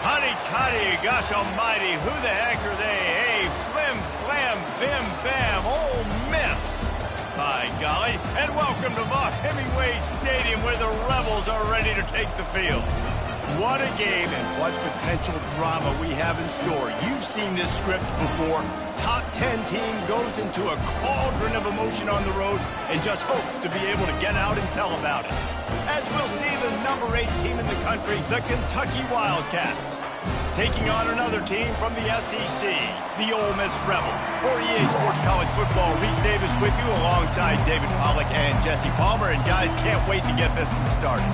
Honey toddy, gosh almighty, who the heck are they? Hey, flim, flam, bim, bam, Ole Miss. By golly, and welcome to Vaught Hemingway Stadium where the Rebels are ready to take the field. What a game and what potential drama we have in store. You've seen this script before. Top 10 team goes into a cauldron of emotion on the road and just hopes to be able to get out and tell about it. As we'll see the number 8 team in the country, the Kentucky Wildcats, taking on another team from the SEC, the Ole Miss Rebels. For EA Sports College Football, Reese Davis with you alongside David Pollack and Jesse Palmer. And guys, can't wait to get this one started.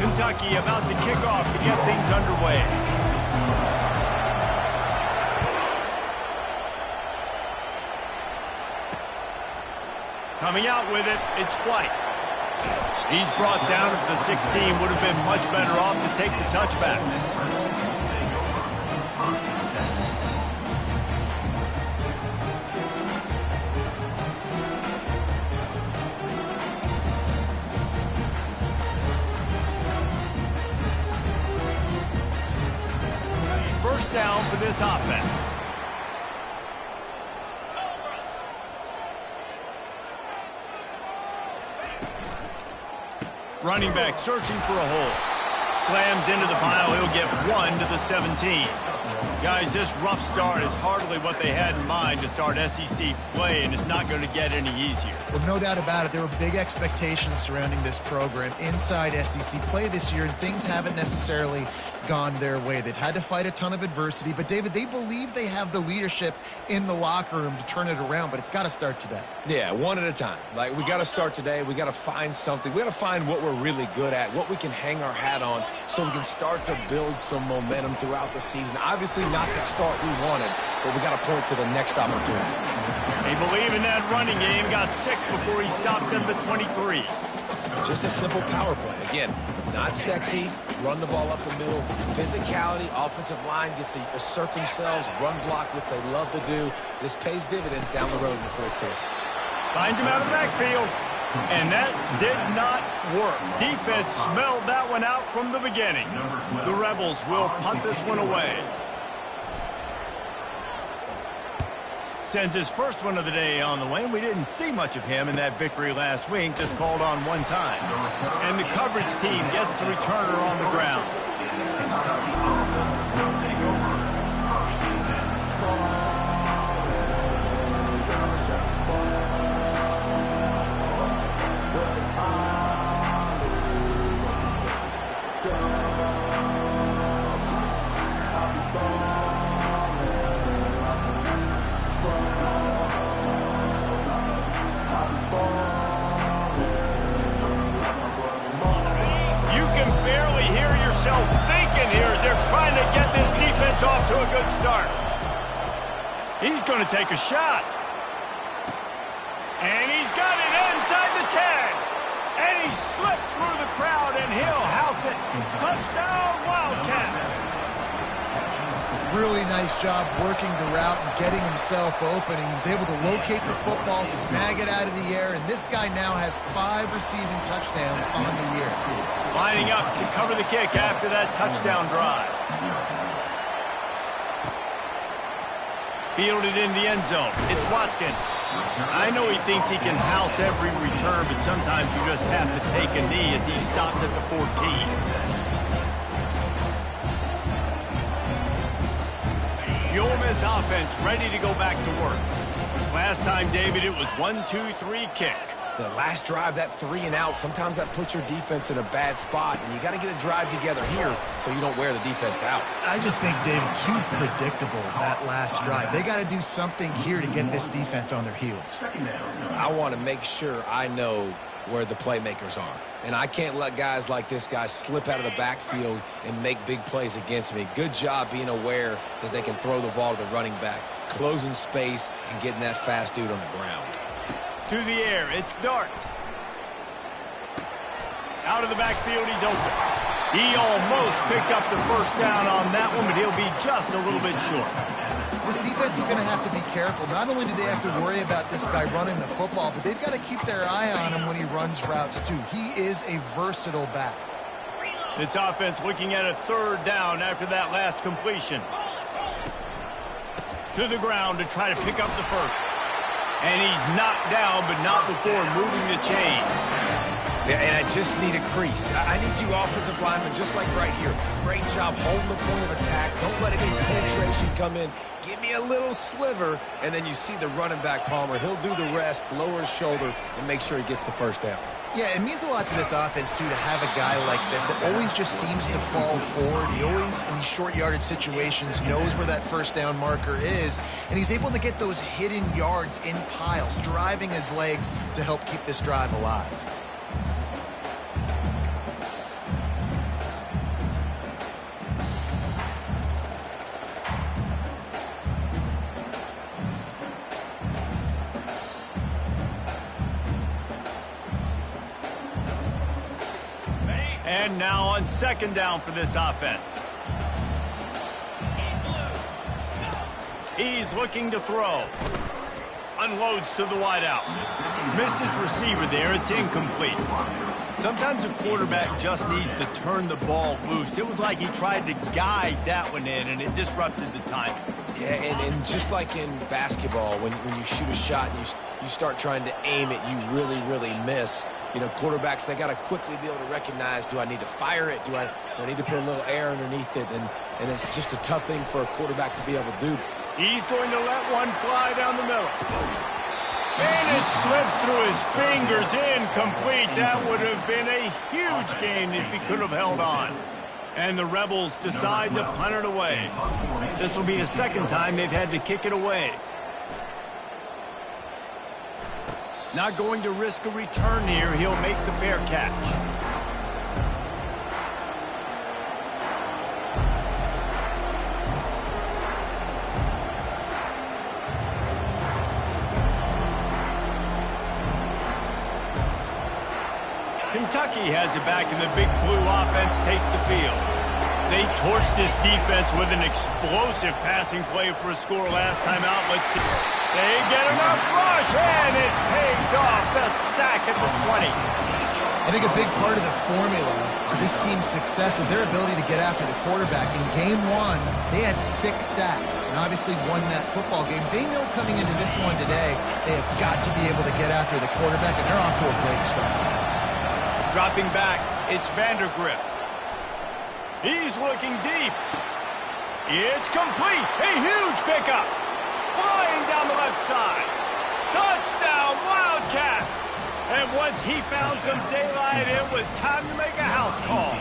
Kentucky about to kick off to get things underway. Coming out with it, it's White. He's brought down at the 16, would have been much better off to take the touchback. First down for this offense. Running back searching for a hole. Slams into the pile. He'll get 1 to the 17. Guys, this rough start is hardly what they had in mind to start SEC play, and it's not going to get any easier. Well, no doubt about it. There were big expectations surrounding this program inside SEC play this year, and things haven't necessarily gone their way. They've had to fight a ton of adversity, but David, they believe they have the leadership in the locker room to turn it around, but it's got to start today. Yeah, one at a time. Like, we got to start today. We got to find something. We got to find what we're really good at, what we can hang our hat on, so we can start to build some momentum throughout the season. Obviously not the start we wanted, but we got to point to the next opportunity. They believe in that running game. Got 6 before he stopped at the 23. Just a simple power play. Again, not sexy. Run the ball up the middle. Physicality, offensive line gets to assert themselves, run block, which they love to do. This pays dividends down the road in the fourth quarter. Finds him out of the backfield. And that did not work. Defense smelled that one out from the beginning. The Rebels will punt this one away. Sends his first one of the day on the way. We didn't see much of him in that victory last week, just called on one time. And the coverage team gets the returner on the ground. Thinking here as they're trying to get this defense off to a good start. He's going to take a shot. And he's got it inside the 10. And he slipped through the crowd, and he'll house it. Touchdown, Wildcats. Really nice job working the route and getting himself open. He was able to locate the football, snag it out of the air, and this guy now has 5 receiving touchdowns on the year. Lining up to cover the kick after that touchdown drive. Fielded in the end zone. It's Watkins. I know he thinks he can house every return, but sometimes you just have to take a knee as he stopped at the 14. The Ole Miss offense ready to go back to work. Last time, David, it was 1-2-3 kick. The last drive, that 3 and out, sometimes that puts your defense in a bad spot, and you got to get a drive together here so you don't wear the defense out. I just think, David, too predictable, that last drive. They got to do something here to get this defense on their heels. I want to make sure I know where the playmakers are. And I can't let guys like this guy slip out of the backfield and make big plays against me. Good job being aware that they can throw the ball to the running back, closing space, and getting that fast dude on the ground. To the air, it's Dart. Out of the backfield, he's open. He almost picked up the first down on that one, but he'll be just a little bit short. This defense is going to have to be careful. Not only do they have to worry about this guy running the football, but they've got to keep their eye on him when he runs routes too. He is a versatile back. This offense looking at a third down after that last completion. To the ground to try to pick up the first. And he's knocked down, but not before moving the chains. Yeah, and I just need a crease. I need you offensive linemen, just like right here. Great job holding the point of attack. Don't let any penetration come in. Give me a little sliver, and then you see the running back, Palmer. He'll do the rest, lower his shoulder, and make sure he gets the first down. Yeah, it means a lot to this offense, too, to have a guy like this that always just seems to fall forward. He always, in these short yardage situations, knows where that first down marker is, and he's able to get those hidden yards in piles, driving his legs to help keep this drive alive. And now on second down for this offense. He's looking to throw. Unloads to the wideout. Missed his receiver there. It's incomplete. Sometimes a quarterback just needs to turn the ball loose. It was like he tried to guide that one in, and it disrupted the timing. Yeah, and just like in basketball, when you shoot a shot and you start trying to aim it, you really miss. You know, quarterbacks, they got to quickly be able to recognize, do I need to fire it? Do I need to put a little air underneath it? And it's just a tough thing for a quarterback to be able to do. He's going to let one fly down the middle. And it slips through his fingers, incomplete. That would have been a huge gain if he could have held on. And the Rebels decide to punt it away. This will be the second time they've had to kick it away. Not going to risk a return here. He'll make the fair catch. Kentucky has it back, and the Big Blue offense takes the field. They torched this defense with an explosive passing play for a score last time out. Let's see. They get enough rush, and it pays off. The sack at the 20. I think a big part of the formula to this team's success is their ability to get after the quarterback. In game one, they had 6 sacks and obviously won that football game. They know coming into this one today, they have got to be able to get after the quarterback, and they're off to a great start. Dropping back, it's Vandergrift. He's looking deep. It's complete. A huge pickup. Flying down the left side. Touchdown, Wildcats. And once he found some daylight, it was time to make a house call.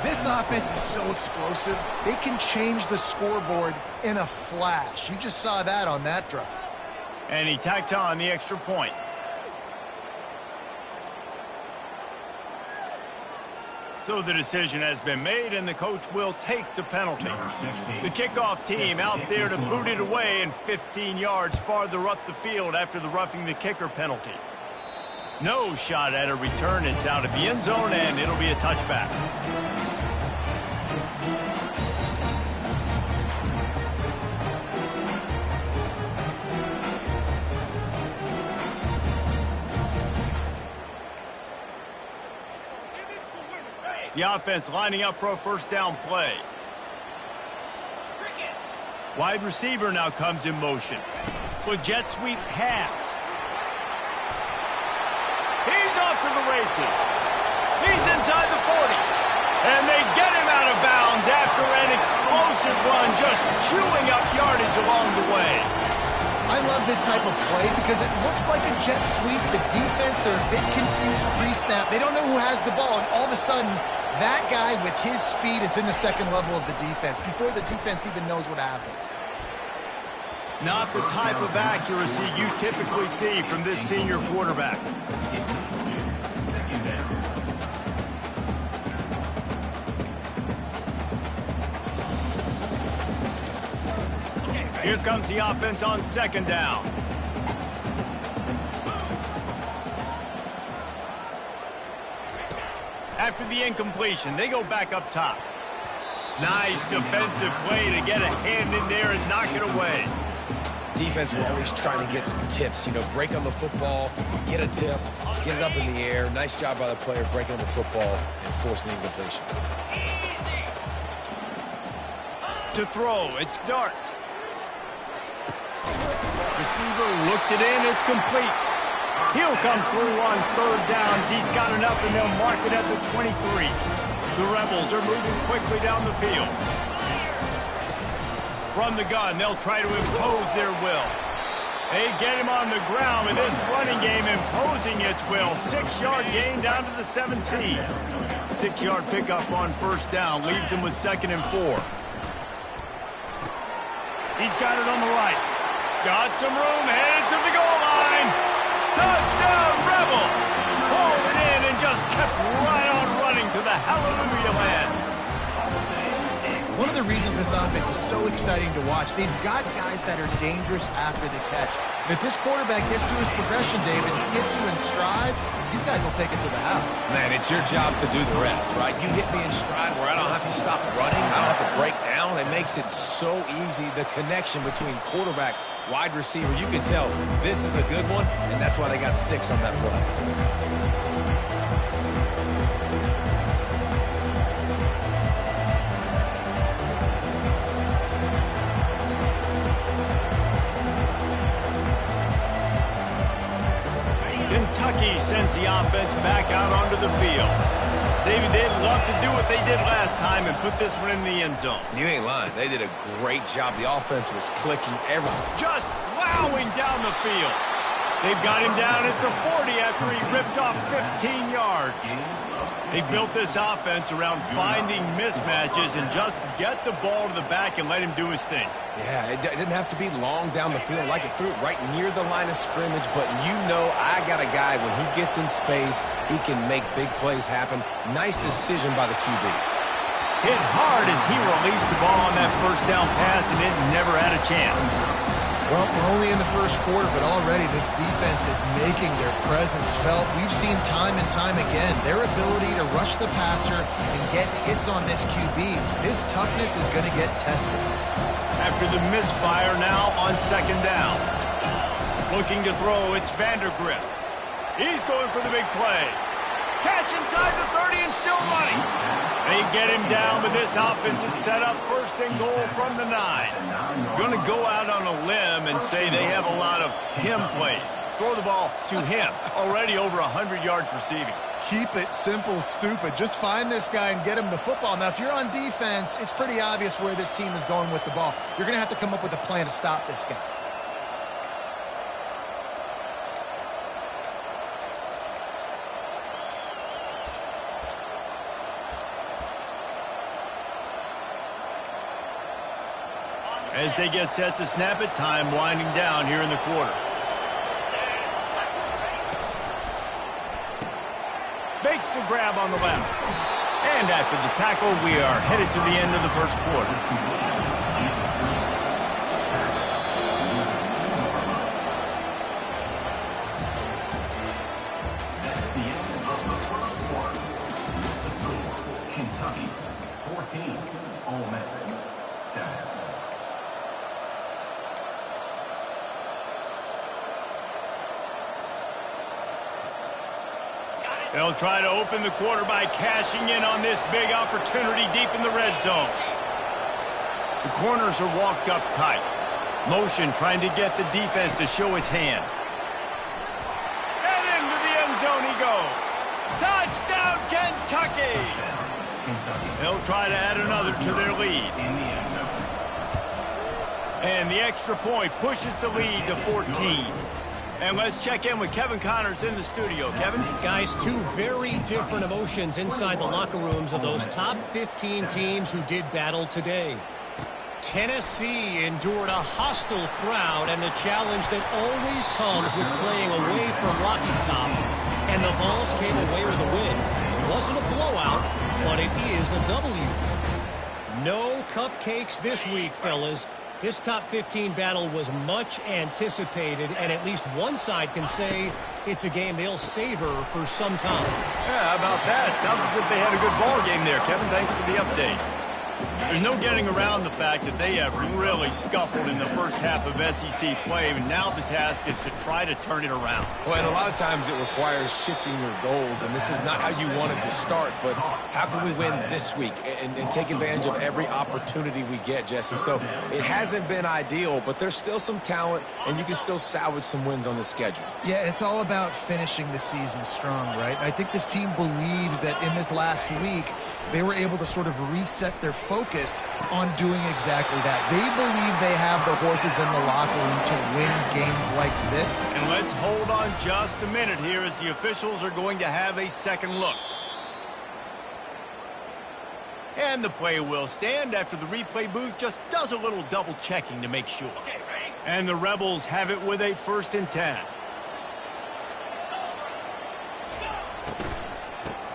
This offense is so explosive, they can change the scoreboard in a flash. You just saw that on that drive. And he tacked on the extra point. So the decision has been made, and the coach will take the penalty. The kickoff team out there to boot it away and 15 yards farther up the field after the roughing the kicker penalty. No shot at a return. It's out of the end zone, and it'll be a touchback. The offense lining up for a first down play. Wide receiver now comes in motion. With jet sweep pass. He's off to the races. He's inside the 40. And they get him out of bounds after an explosive run, just chewing up yardage along the way. I love this type of play because it looks like a jet sweep. The defense, they're a bit confused pre-snap. They don't know who has the ball, and all of a sudden, that guy with his speed is in the second level of the defense before the defense even knows what happened. Not the type of accuracy you typically see from this senior quarterback. Here comes the offense on second down. After the incompletion, they go back up top. Nice defensive play to get a hand in there and knock it away. Defense will always trying to get some tips, you know, break on the football, get a tip, get it up in the air. Nice job by the player breaking on the football and forcing the incompletion. To throw, it's Dart. Receiver looks it in, it's complete. He'll come through on third downs. He's got enough, and they'll mark it at the 23. The Rebels are moving quickly down the field. From the gun, they'll try to impose their will. They get him on the ground with this running game imposing its will. 6-yard gain down to the 17. 6-yard pickup on first down leaves him with 2nd and 4. He's got it on the right. Got some room, headed to the goal line. Touchdown, Rebels! Pulled it in and just kept right on running to the hallelujah land. One of the reasons this offense is so exciting to watch, they've got guys that are dangerous after the catch. And if this quarterback gets to his progression, David, hits you in stride, these guys will take it to the house. Man, it's your job to do the rest, right? You hit me in stride where I don't have to stop running. I don't have to break down. It makes it so easy, the connection between quarterback, wide receiver. You can tell this is a good one, and that's why they got 6 on that play. Kentucky sends the offense back out onto the field. David, they'd love to do what they did last time and put this one in the end zone. You ain't lying. They did a great job. The offense was clicking everything. Just plowing down the field. They've got him down at the 40 after he ripped off 15 yards. They built this offense around finding mismatches and just get the ball to the back and let him do his thing. Yeah, it didn't have to be long down the field. Like it threw it right near the line of scrimmage, but you know I got a guy, when he gets in space, he can make big plays happen. Nice decision by the QB. Hit hard as he released the ball on that first down pass, and it never had a chance. Well, we're only in the first quarter, but already this defense is making their presence felt. We've seen time and time again their ability to rush the passer and get hits on this QB. His toughness is going to get tested. After the misfire now on 2nd down. Looking to throw, it's Vandergrift. He's going for the big play. Catch inside the 30 and still running. They get him down, but this offense is set up 1st and goal from the 9. Going to go out on a limb and say they have a lot of him plays. Throw the ball to him. Already over 100 yards receiving. Keep it simple, stupid. Just find this guy and get him the football. Now, if you're on defense, it's pretty obvious where this team is going with the ball. You're going to have to come up with a plan to stop this guy. As they get set to snap it, time winding down here in the quarter. Makes the grab on the left. And after the tackle, we are headed to the end of the first quarter. Kentucky 14, Ole Miss 7. They'll try to open the quarter by cashing in on this big opportunity deep in the red zone. The corners are walked up tight. Motion trying to get the defense to show his hand. And into the end zone he goes. Touchdown, Kentucky! They'll try to add another to their lead. And the extra point pushes the lead to 14. And let's check in with Kevin Connors in the studio. Kevin? Guys, 2 very different emotions inside the locker rooms of those top 15 teams who did battle today. Tennessee endured a hostile crowd and the challenge that always comes with playing away from Rocky Top. And the Vols came away with a win. It wasn't a blowout, but it is a W. No cupcakes this week, fellas. This top 15 battle was much anticipated, and at least one side can say it's a game they'll savor for some time. Yeah, how about that? Sounds as if they had a good ball game there, Kevin. Thanks for the update. There's no getting around the fact that they have really scuffled in the first half of SEC play, and now the task is to try to turn it around. Well, and a lot of times it requires shifting your goals, and this is not how you wanted to start, but how can we win this week and take advantage of every opportunity we get, Jesse? So it hasn't been ideal, but there's still some talent, and you can still salvage some wins on the schedule. Yeah, it's all about finishing the season strong, right? I think this team believes that in this last week, they were able to sort of reset their focus on doing exactly that. They believe they have the horses in the locker room to win games like this. And let's hold on just a minute here as the officials are going to have a second look. And the play will stand after the replay booth just does a little double checking to make sure. And the Rebels have it with a 1st and 10.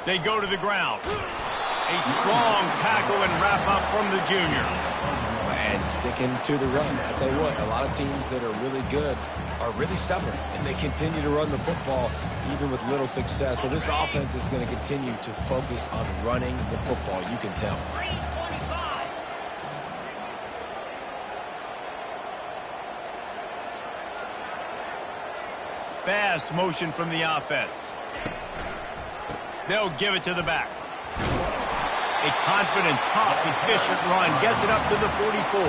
They go to the ground. A strong tackle and wrap up from the junior. And sticking to the run. I'll tell you what, a lot of teams that are really good are really stubborn, and they continue to run the football even with little success. So this offense is going to continue to focus on running the football, you can tell. Fast motion from the offense. They'll give it to the back. A confident, tough, efficient run gets it up to the 44.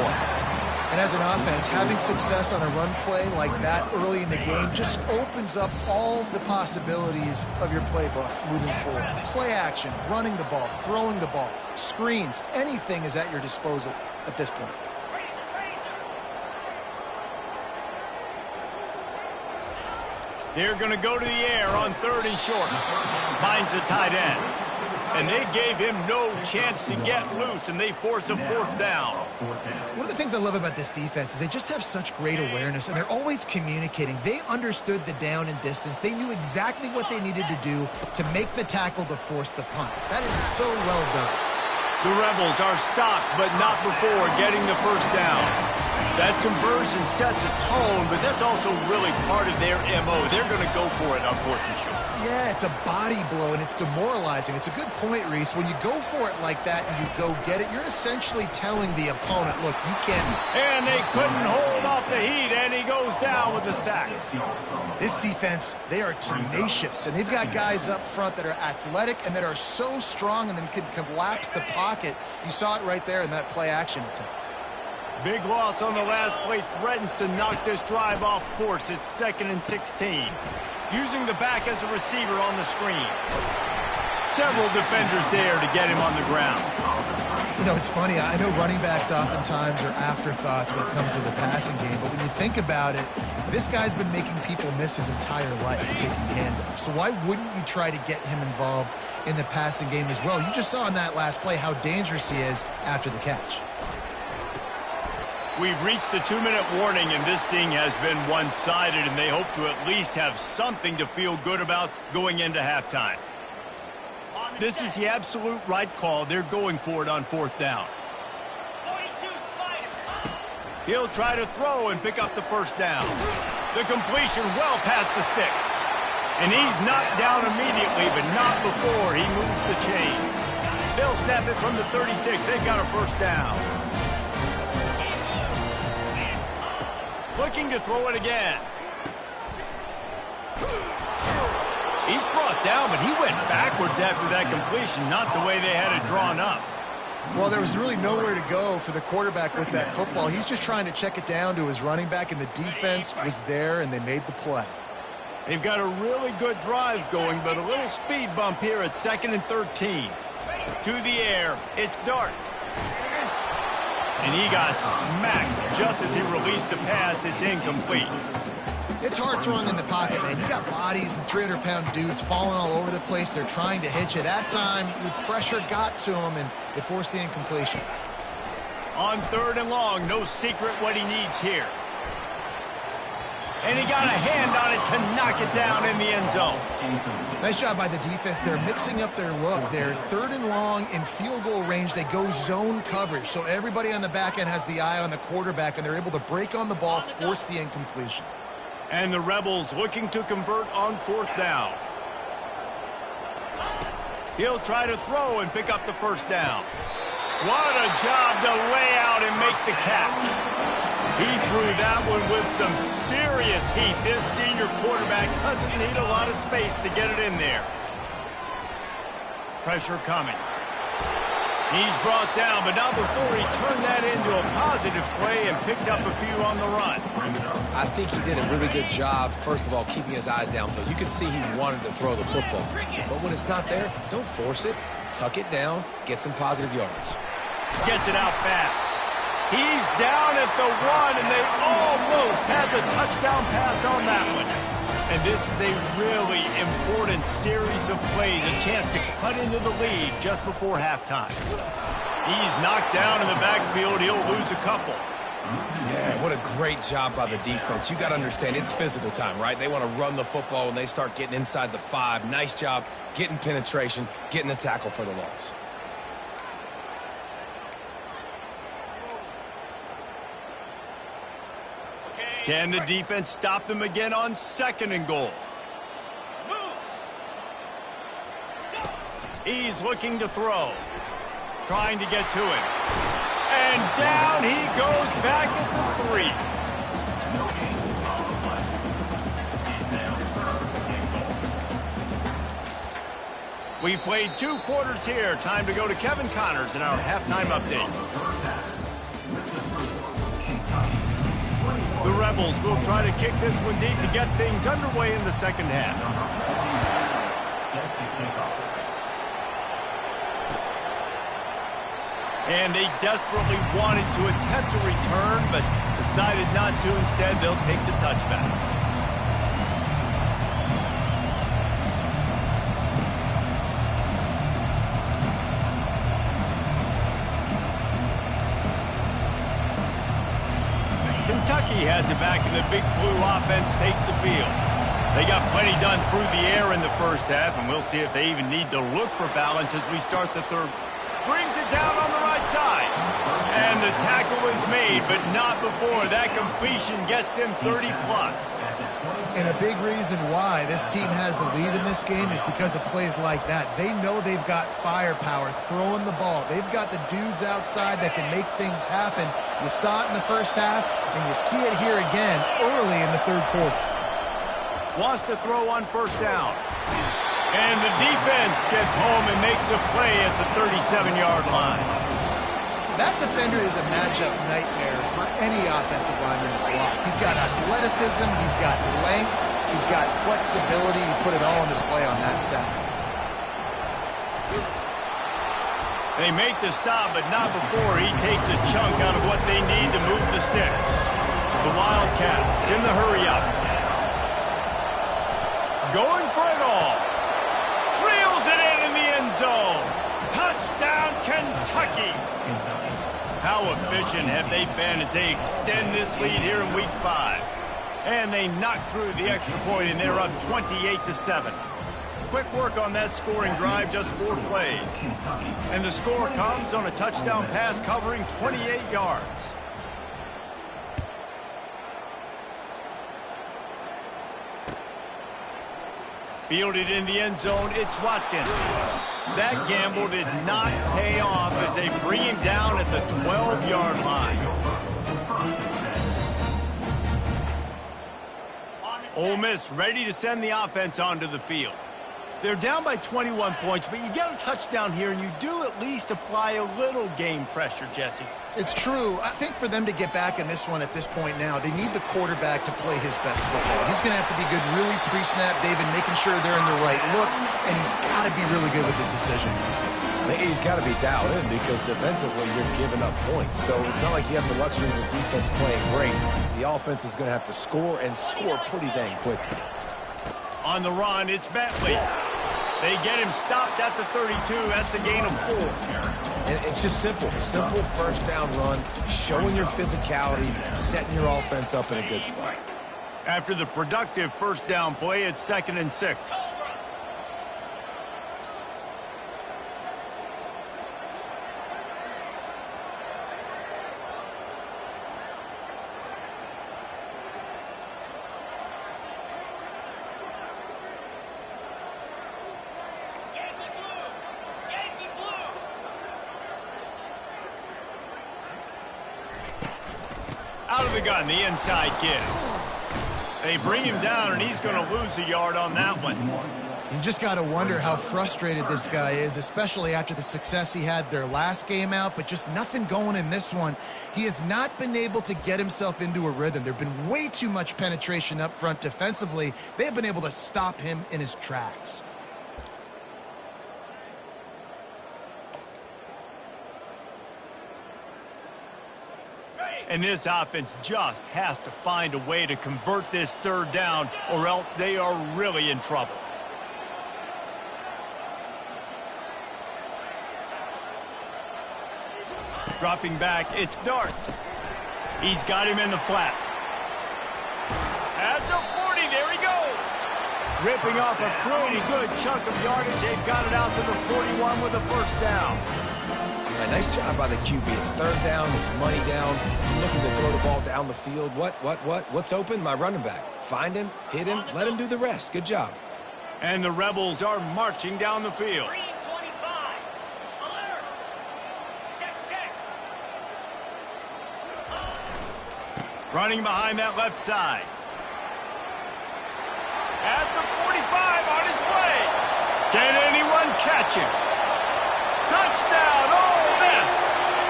And as an offense, having success on a run play like that early in the game just opens up all the possibilities of your playbook moving forward. Play action, running the ball, throwing the ball, screens, anything is at your disposal at this point. They're going to go to the air on 3rd and short. Finds the tight end. And they gave him no chance to get loose, and they force a 4th down. One of the things I love about this defense is they just have such great awareness, and they're always communicating. They understood the down and distance. They knew exactly what they needed to do to make the tackle to force the punt. That is so well done. The Rebels are stopped, but not before getting the 1st down. That conversion sets a tone, but that's also really part of their MO. They're going to go for it on 4th and short. Yeah, it's a body blow, and it's demoralizing. It's a good point, Reese. When you go for it like that and you go get it, you're essentially telling the opponent, look, you can't. And they couldn't hold off the heat, and he goes down with the sack. This defense, they are tenacious, and they've got guys up front that are athletic and that are so strong and then can collapse the pocket. You saw it right there in that play-action attempt. Big loss on the last play threatens to knock this drive off course. It's 2nd and 16. Using the back as a receiver on the screen. Several defenders there to get him on the ground. You know, it's funny. I know running backs oftentimes are afterthoughts when it comes to the passing game, but when you think about it, this guy's been making people miss his entire life taking handoffs. So why wouldn't you try to get him involved in the passing game as well? You just saw in that last play how dangerous he is after the catch. We've reached the 2-minute warning, and this thing has been one-sided, and they hope to at least have something to feel good about going into halftime. This is the absolute right call. They're going for it on 4th down. He'll try to throw and pick up the 1st down. The completion well past the sticks. And he's knocked down immediately, but not before he moves the chains. They'll snap it from the 36. They've got a 1st down. Looking to throw it again. He's brought down, but he went backwards after that completion, not the way they had it drawn up. Well, there was really nowhere to go for the quarterback with that football. He's just trying to check it down to his running back, and the defense was there, and they made the play. They've got a really good drive going, but a little speed bump here at 2nd and 13. To the air, it's Dart. And he got smacked just as he released the pass. It's incomplete. It's hard throwing in the pocket, man. You got bodies and 300-pound dudes falling all over the place. They're trying to hit you. That time, the pressure got to him, and it forced the incompletion. On 3rd and long, no secret what he needs here. And he got a hand on it to knock it down in the end zone. Nice job by the defense. They're mixing up their look. They're 3rd and long in field goal range. They go zone coverage, so everybody on the back end has the eye on the quarterback, and they're able to break on the ball, force the incompletion. And the Rebels looking to convert on 4th down. He'll try to throw and pick up the 1st down. What a job to lay out and make the catch. He threw that one with some serious heat. This senior quarterback doesn't need a lot of space to get it in there. Pressure coming. He's brought down, but not before he turned that into a positive play and picked up a few on the run. I think he did a really good job, first of all, keeping his eyes downfield. You could see he wanted to throw the football. But when it's not there, don't force it. Tuck it down, get some positive yards. Gets it out fast. He's down at the 1, and they almost had the touchdown pass on that one. And this is a really important series of plays, a chance to cut into the lead just before halftime. He's knocked down in the backfield. He'll lose a couple. Yeah, what a great job by the defense. You got to understand, it's physical time, right? They want to run the football when they start getting inside the 5. Nice job getting penetration, getting the tackle for the loss. Can the defense stop them again on 2nd and goal? He's looking to throw. Trying to get to it. And down he goes back at the 3. We've played 2 quarters here. Time to go to Kevin Connors in our halftime update. The Rebels will try to kick this one deep to get things underway in the second half. And they desperately wanted to attempt a return, but decided not to. Instead, they'll take the touchback. Kentucky has it back, and the Big Blue offense takes the field. They got plenty done through the air in the first half, and we'll see if they even need to look for balance as we start the third. Brings it down on the right side. And the tackle is made, but not before. That completion gets them 30-plus. And a big reason why this team has the lead in this game is because of plays like that. They know they've got firepower throwing the ball. They've got the dudes outside that can make things happen. You saw it in the first half, and you see it here again early in the third quarter. Wants to throw on 1st down. And the defense gets home and makes a play at the 37-yard line. That defender is a matchup nightmare for any offensive lineman to block. He's got athleticism, he's got length, he's got flexibility. He put it all on display on that side. They make the stop, but not before he takes a chunk out of what they need to move the sticks. The Wildcats in the hurry-up. Going for it all. Reels it in the end zone. Touchdown, Kentucky. How efficient have they been as they extend this lead here in Week 5? And they knock through the extra point, and they're up 28-7. Quick work on that scoring drive, just 4 plays. And the score comes on a touchdown pass covering 28 yards. Fielded in the end zone, it's Watkins. That gamble did not pay off as they bring him down at the 12-yard line. Ole Miss ready to send the offense onto the field. They're down by 21 points, but you get a touchdown here, and you do at least apply a little game pressure, Jesse. It's true. I think for them to get back in this one at this point now, they need the quarterback to play his best football. He's going to have to be good really pre-snap, David, making sure they're in the right looks, and he's got to be really good with this decision. He's got to be dialed in because defensively you're giving up points. So it's not like you have the luxury of the defense playing great. The offense is going to have to score and score pretty dang quickly. On the run, it's Bentley. They get him stopped at the 32. That's a gain of 4. And it's just simple. Simple first down run, showing your physicality, setting your offense up in a good spot. After the productive first down play, it's 2nd and 6. the gun, the inside give. They bring him down, and he's going to lose a yard on that one. You just got to wonder how frustrated this guy is, especially after the success he had their last game out, but just nothing going in this one. He has not been able to get himself into a rhythm. There have been way too much penetration up front defensively. They have been able to stop him in his tracks. And this offense just has to find a way to convert this third down, or else they are really in trouble. Dropping back, it's Dart. He's got him in the flat. At the 40, there he goes. Ripping off a pretty good chunk of yardage. They've got it out to the 41 with a first down. Yeah, nice job by the QB. It's third down. It's money down. Looking to throw the ball down the field. What's open? My running back. Find him, hit him, let him do the rest. Good job. And the Rebels are marching down the field. Running behind that left side. At the 45, on his way. Can anyone catch him? Touchdown, Ole Miss.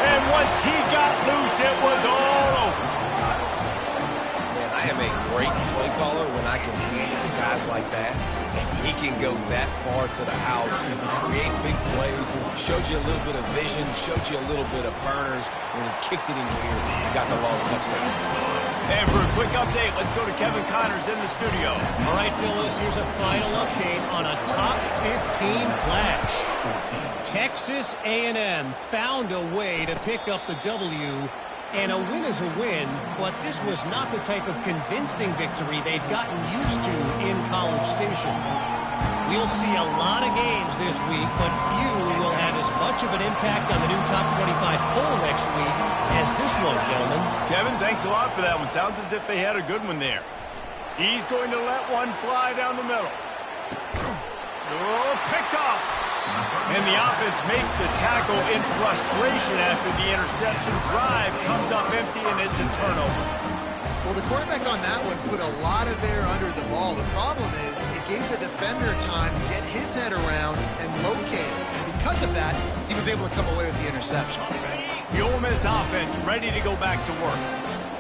And once he got loose, it was all over. Man, I am a great play caller when I can hand it to guys like that. And he can go that far to the house, create big plays, showed you a little bit of vision, showed you a little bit of burners. When he kicked it in here, he got the long touchdown. And for a quick update, let's go to Kevin Connors in the studio. All right, Phyllis, here's a final update on a top 15 clash. Texas A&M found a way to pick up the W, and a win is a win, but this was not the type of convincing victory they've gotten used to in College Station. We'll see a lot of games this week, but few will have as much of an impact on the new top 25 poll next week as this one, gentlemen. Kevin, thanks a lot for that one. Sounds as if they had a good one there. He's going to let one fly down the middle. Oh, picked off. And the offense makes the tackle in frustration after the interception. Drive comes up empty, and it's a turnover. Well, the quarterback on that one put a lot of air under the ball. The problem is it gave the defender time to get his head around and locate it. And because of that, he was able to come away with the interception. The Ole Miss offense ready to go back to work.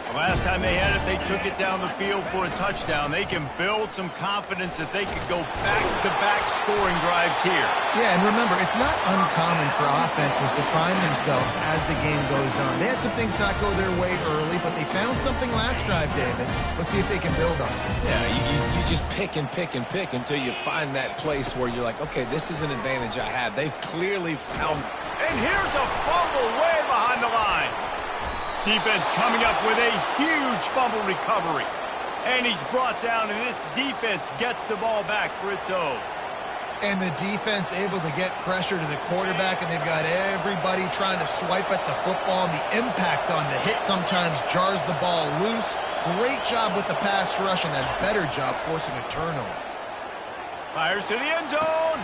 The last time they had it, they took it down the field for a touchdown. They can build some confidence that they could go back-to-back scoring drives here. Yeah, and remember, it's not uncommon for offenses to find themselves as the game goes on. They had some things not go their way early, but they found something last drive, David. Let's see if they can build on it. Yeah, you just pick and pick and pick until you find that place where you're like, okay, this is an advantage I have. They've clearly found. And here's a fumble way behind the line. Defense coming up with a huge fumble recovery. And he's brought down, and this defense gets the ball back for its own. And the defense able to get pressure to the quarterback, and they've got everybody trying to swipe at the football, and the impact on the hit sometimes jars the ball loose. Great job with the pass rush, and a better job forcing a turnover. Fires to the end zone.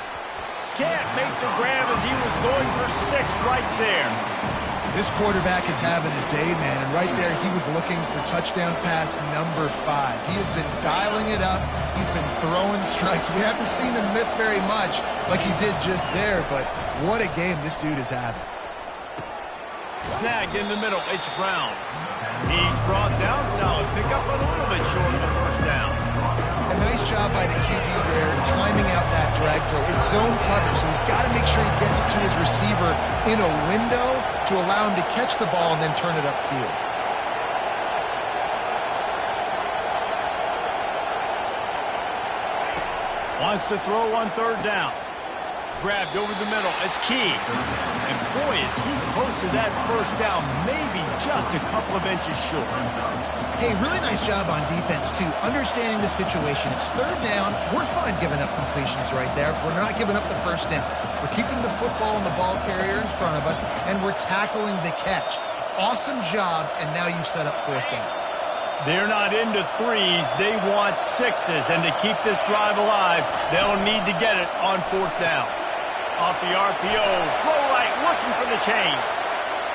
Can't make the grab as he was going for 6 right there. This quarterback is having a day, man, and right there he was looking for touchdown pass number 5. He has been dialing it up. He's been throwing strikes. We haven't seen him miss very much like he did just there, but what a game this dude is having. Snagged in the middle, it's Brown. He's brought down solid. Pick up a little bit short of the first down. A nice job by the QB there, timing out that drag throw. It's zone cover, so he's got to make sure he gets it to his receiver in a window to allow him to catch the ball and then turn it upfield. Wants to throw on third down. Grabbed over the middle. It's Key. And boy, is he close to that first down, maybe just a couple of inches short. Hey, really nice job on defense, too, understanding the situation. It's third down. We're fine giving up completions right there. We're not giving up the first down. We're keeping the football and the ball carrier in front of us, and we're tackling the catch. Awesome job, and now you've set up fourth down. They're not into 3s. They want 6s, and to keep this drive alive, they'll need to get it on fourth down. Off the RPO, throw right, looking for the chains.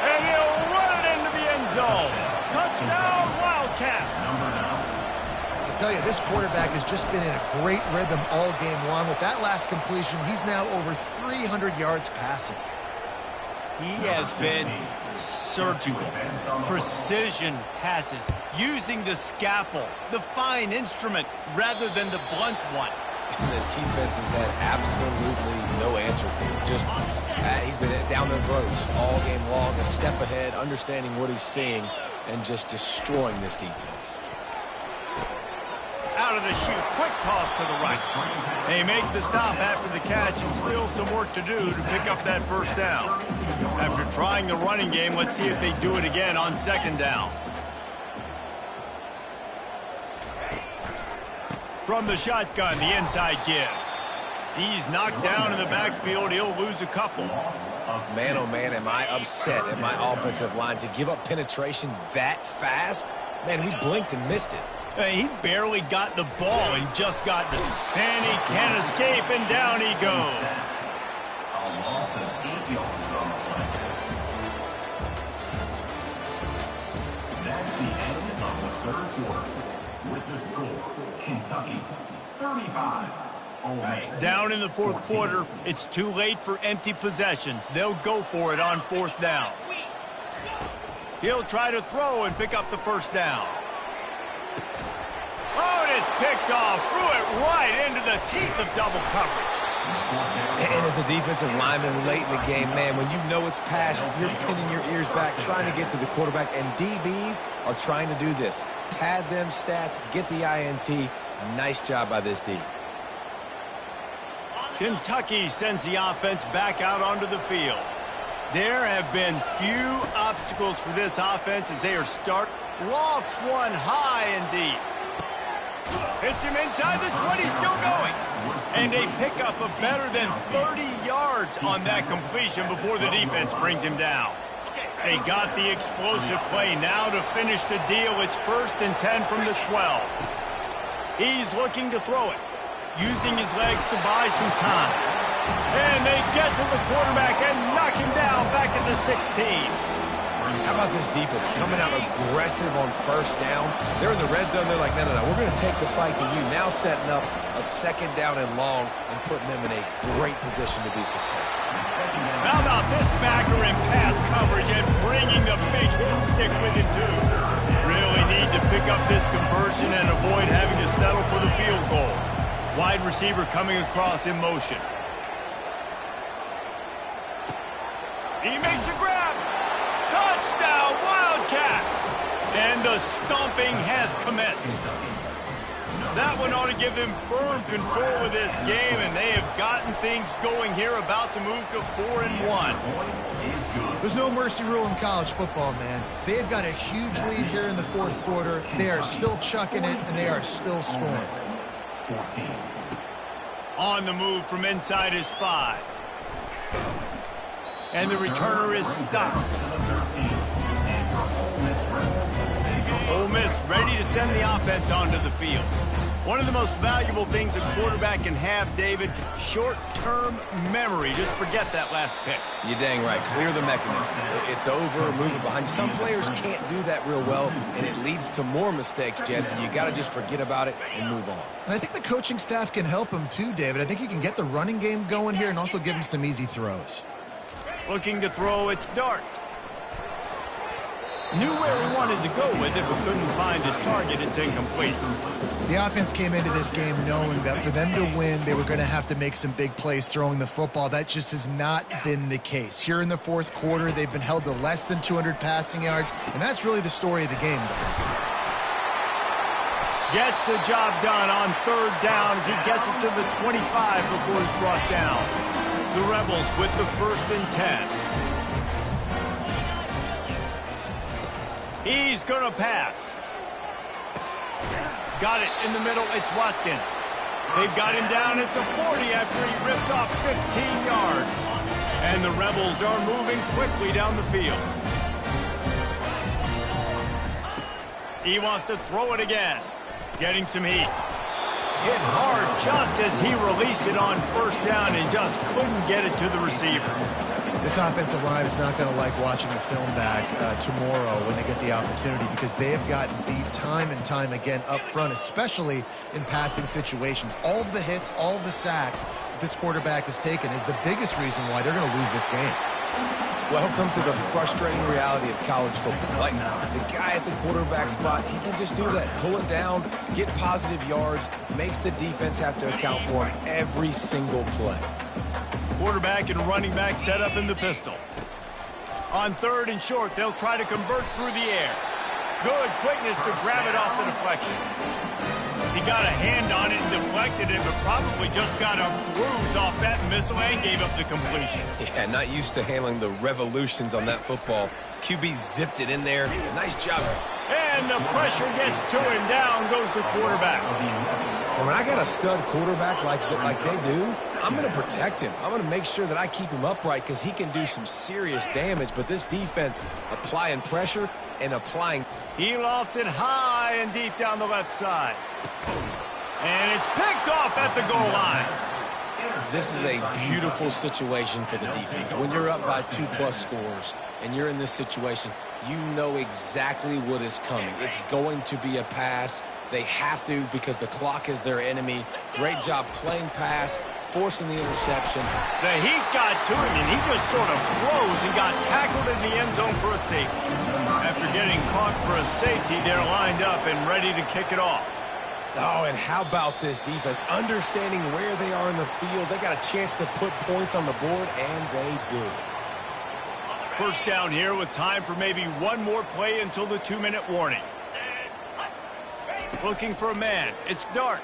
And he'll run it into the end zone. Touchdown, Wildcats! I tell you, this quarterback has just been in a great rhythm all game long. With that last completion, he's now over 300 yards passing. He has been surgical, precision passes, using the scalpel, the fine instrument, rather than the blunt one. And the defense has had absolutely no answer for him. Just, he's been down their throats all game long, a step ahead, understanding what he's seeing, and just destroying this defense. Out of the chute, quick toss to the right. They make the stop after the catch and still some work to do to pick up that first down. After trying the running game, let's see if they do it again on second down. From the shotgun, the inside give. He's knocked down in the backfield. He'll lose a couple. Man, oh man, am I upset at my offensive line to give up penetration that fast? Man, we blinked and missed it. He barely got the ball and just got it. And he can't escape, and down he goes. A loss of 8 yards on the play. That's the end of the third quarter. With the score, Kentucky 35. Ole Miss. Down in the fourth quarter, it's too late for empty possessions. They'll go for it on fourth down. He'll try to throw and pick up the first down. Oh, and it's picked off. Threw it right into the teeth of double coverage. And as a defensive lineman late in the game, man, when you know it's pass, you're pinning your ears back, trying to get to the quarterback, and DBs are trying to do this. Pad them stats, get the INT. Nice job by this D. Kentucky sends the offense back out onto the field. There have been few obstacles for this offense as they are lofts one high and deep. Hits him inside the 20, still going. And they pick up a better than 30 yards on that completion before the defense brings him down. They got the explosive play now to finish the deal. It's 1st and 10 from the 12. He's looking to throw it, using his legs to buy some time. And they get to the quarterback and knock him down back at the 16. How about this defense coming out aggressive on first down? They're in the red zone. They're like, no, we're going to take the fight to you. Now setting up a second down and long and putting them in a great position to be successful. How about this backer in pass coverage and bringing the big hit stick with it, too? Really need to pick up this conversion and avoid having to settle for the field goal. Wide receiver coming across in motion. He makes a grab. Touchdown, Wildcats! And the stomping has commenced. That one ought to give them firm control of this game, and they have gotten things going here, about to move to 4-1. There's no mercy rule in college football, man. They have got a huge lead here in the fourth quarter. They are still chucking it, and they are still scoring. 14. On the move from inside his 5. And the returner is stopped. Ole Miss ready to send the offense onto the field. One of the most valuable things a quarterback can have, David, short-term memory. Just forget that last pick. You're dang right. Clear the mechanism. It's over, move it behind you. Some players can't do that real well, and it leads to more mistakes, Jesse. You got to just forget about it and move on. And I think the coaching staff can help him too, David. I think you can get the running game going here and also give him some easy throws. Looking to throw, it's Dart. Knew where he wanted to go with it, but couldn't find his target. It's incomplete. The offense came into this game knowing that for them to win, they were going to have to make some big plays throwing the football. That just has not been the case. Here in the fourth quarter, they've been held to less than 200 passing yards, and that's really the story of the game, guys. Gets the job done on third down as he gets it to the 25 before he's brought down. The Rebels with the 1st and 10. He's going to pass. Got it in the middle. It's Watkins. They've got him down at the 40 after he ripped off 15 yards. And the Rebels are moving quickly down the field. He wants to throw it again. Getting some heat. Hit hard just as he released it on first down and just couldn't get it to the receiver. This offensive line is not going to like watching the film back tomorrow when they get the opportunity, because they have gotten beat time and time again up front, especially in passing situations. All of the hits, all of the sacks this quarterback has taken is the biggest reason why they're going to lose this game. Welcome to the frustrating reality of college football. Like, the guy at the quarterback spot, he can just do that. Pull it down, get positive yards, makes the defense have to account for him every single play. Quarterback and running back set up in the pistol. On 3rd and short, they'll try to convert through the air. Good quickness to grab it off the deflection. He got a hand on it and deflected it, but probably just got a bruise off that missile and gave up the completion. Yeah, not used to handling the revolutions on that football. QB zipped it in there. Nice job. And the pressure gets to him. Down goes the quarterback. And when I got a stud quarterback like they do, I'm going to protect him. I'm going to make sure that I keep him upright because he can do some serious damage. But this defense applying pressure and applying. He lofts it high and deep down the left side. And it's picked off at the goal line. This is a beautiful situation for the defense. When you're up by 2+ scores and you're in this situation, you know exactly what is coming. It's going to be a pass. They have to, because the clock is their enemy. Great job playing pass, forcing the interception. The heat got to him, and he just sort of froze and got tackled in the end zone for a safety. After getting caught for a safety, they're lined up and ready to kick it off. Oh, and how about this defense? Understanding where they are in the field. They got a chance to put points on the board, and they do. First down here with time for maybe one more play until the 2-minute warning. Looking for a man. It's Dart.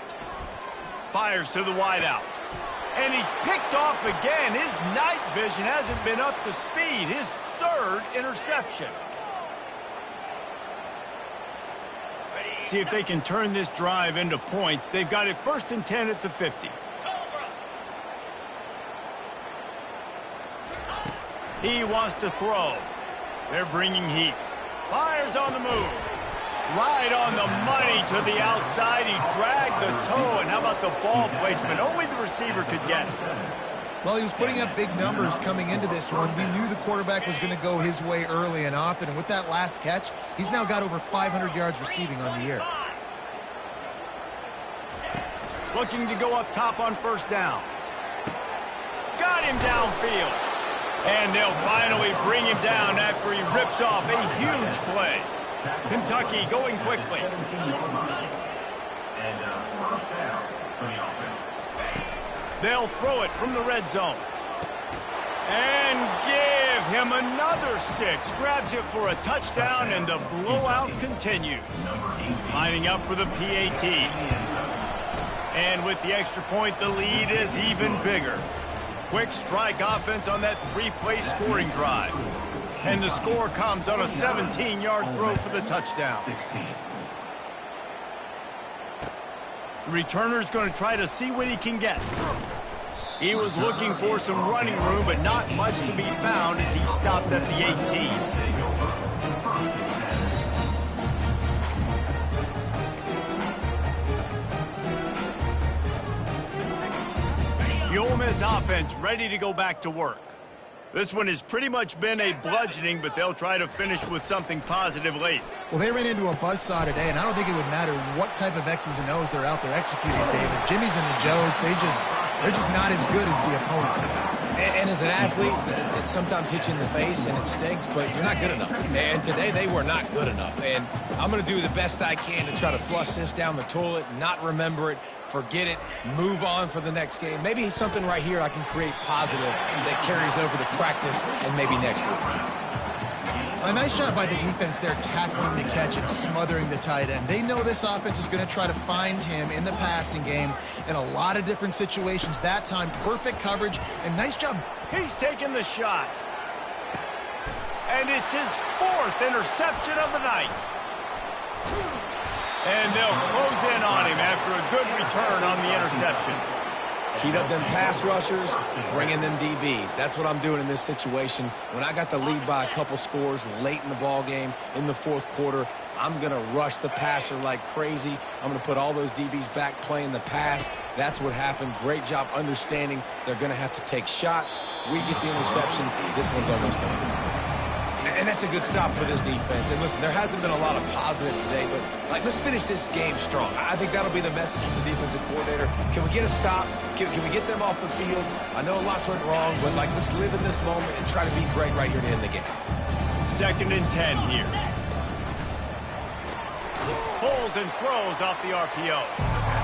Fires to the wideout. And he's picked off again. His night vision hasn't been up to speed. His 3rd interception. See if they can turn this drive into points. They've got it 1st and 10 at the 50. He wants to throw. They're bringing heat. Fires on the move. Right on the money to the outside. He dragged the toe. And how about the ball placement? Only the receiver could get it. Well, he was putting up big numbers coming into this one. We knew the quarterback was going to go his way early and often. And with that last catch, he's now got over 500 yards receiving on the year. Looking to go up top on 1st down. Got him downfield. And they'll finally bring him down after he rips off a huge play. Kentucky going quickly. And first down for the offense. They'll throw it from the red zone. And give him another 6. Grabs it for a touchdown, and the blowout continues. Lining up for the PAT. And with the extra point, the lead is even bigger. Quick strike offense on that 3-play scoring drive. And the score comes on a 17-yard throw for the touchdown. The returner's going to try to see what he can get. He was looking for some running room, but not much to be found as he stopped at the 18. The Ole Miss offense ready to go back to work. This one has pretty much been a bludgeoning, but they'll try to finish with something positive late. Well, they ran into a buzzsaw today, and I don't think it would matter what type of X's and O's they're out there executing, David. Jimmy's and the Joes, they're just not as good as the opponent. And as an athlete, it sometimes hits you in the face and it stinks, but you're not good enough. And today they were not good enough. And I'm going to do the best I can to try to flush this down the toilet, not remember it, forget it, move on for the next game. Maybe something right here I can create positive that carries over to practice and maybe next week. A nice job by the defense there, tackling the catch and smothering the tight end. They know this offense is going to try to find him in the passing game in a lot of different situations. That time, perfect coverage, and nice job. He's taking the shot. And it's his 4th interception of the night. And they'll close in on him after a good return on the interception. Heat up them pass rushers, bring in them DBs. That's what I'm doing in this situation. When I got the lead by a couple scores late in the ball game in the fourth quarter, I'm going to rush the passer like crazy. I'm going to put all those DBs back playing the pass. That's what happened. Great job understanding they're going to have to take shots. We get the interception. This one's almost done. And that's a good stop for this defense. And listen, there hasn't been a lot of positive today, but let's finish this game strong. I think that'll be the message from the defensive coordinator. Can we get a stop? Can we get them off the field? I know lots went wrong, but let's live in this moment and try to be great right here to end the game. 2nd and 10 here. Pulls and throws off the RPO.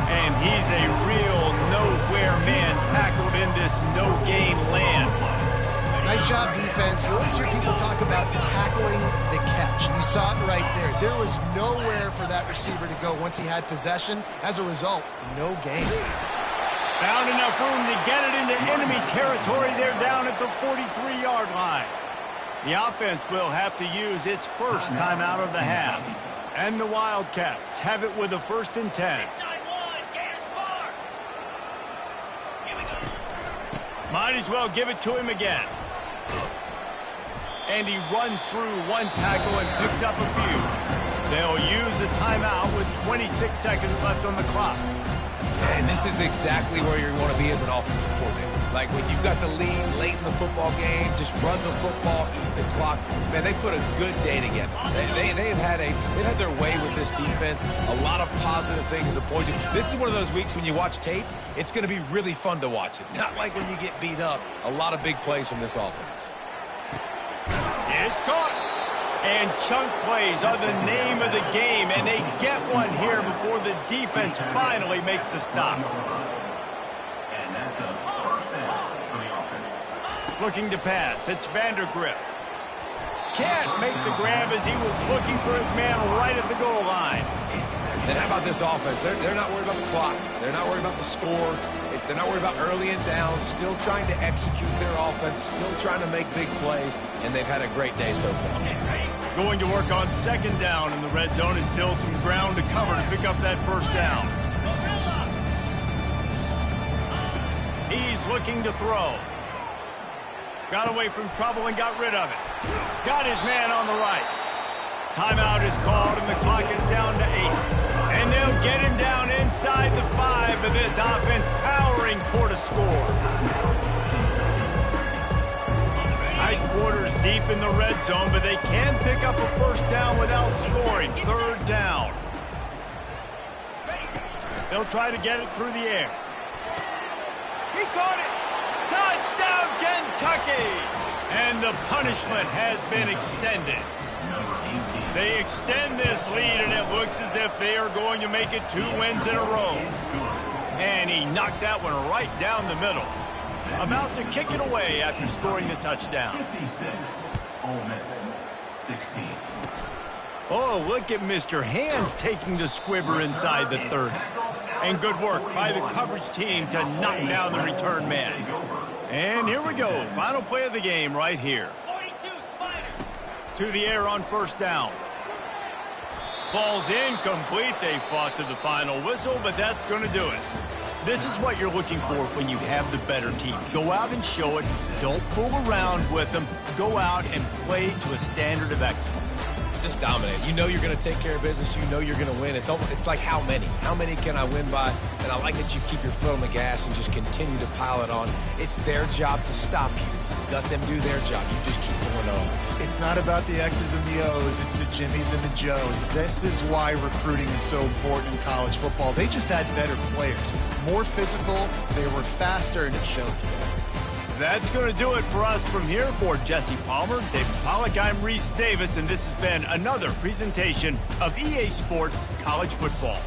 And he's a real nowhere man tackled in this no-gain land. Nice job, defense. You always hear people talk about tackling the catch. You saw it right there. There was nowhere for that receiver to go once he had possession. As a result, no gain. Found enough room to get it into enemy territory. They're down at the 43-yard line. The offense will have to use its first timeout of the half. And the Wildcats have it with a 1st and 10. Might as well give it to him again. And he runs through one tackle and picks up a few. They'll use a timeout with 26 seconds left on the clock. And this is exactly where you want to be as an offensive coordinator. Like when you've got the lead late in the football game, just run the football, eat the clock. Man, they put a good day together. They've had their way with this defense. A lot of positive things to point to. This is one of those weeks when you watch tape, it's going to be really fun to watch it. Not like when you get beat up. A lot of big plays from this offense. It's caught. And chunk plays are the name of the game, and they get one here before the defense finally makes the stop. And that's a 1st down for the offense. Looking to pass. It's Vandergrift. Can't make the grab as he was looking for his man right at the goal line. And how about this offense? They're not worried about the clock. They're not worried about the score. They're not worried about early and down. Still trying to execute their offense. Still trying to make big plays. And they've had a great day so far. Going to work on 2nd down in the red zone. Is still some ground to cover to pick up that 1st down. He's looking to throw. Got away from trouble and got rid of it. Got his man on the right. Timeout is called and the clock is down to 8. And they'll get him down inside the 5, but this offense powering toward a score. Tight quarters deep in the red zone, but they can pick up a 1st down without scoring. 3rd down. They'll try to get it through the air. He caught it. Touchdown, Kentucky! And the punishment has been extended. They extend this lead, and it looks as if they are going to make it 2 wins in a row. And he knocked that one right down the middle. About to kick it away after scoring the touchdown. 56, Ole Miss 16. Oh, look at Mr. Hands taking the squibber inside the 30. And good work by the coverage team to knock down the return man. And here we go. Final play of the game right here. To the air on 1st down. Falls incomplete. They fought to the final whistle, but that's going to do it. This is what you're looking for when you have the better team. Go out and show it. Don't fool around with them. Go out and play to a standard of excellence. Just dominate. You know you're going to take care of business. You know you're going to win. It's like how many? How many can I win by? And I like that you keep your foot on the gas and just continue to pile it on. It's their job to stop you. Let them do their job. You just keep going on. It's not about the X's and the O's. It's the Jimmies and the Joes. This is why recruiting is so important in college football. They just had better players. More physical. They were faster, and it showed today. That's going to do it for us from here. For Jesse Palmer, David Pollack, I'm Reese Davis, and this has been another presentation of EA Sports College Football.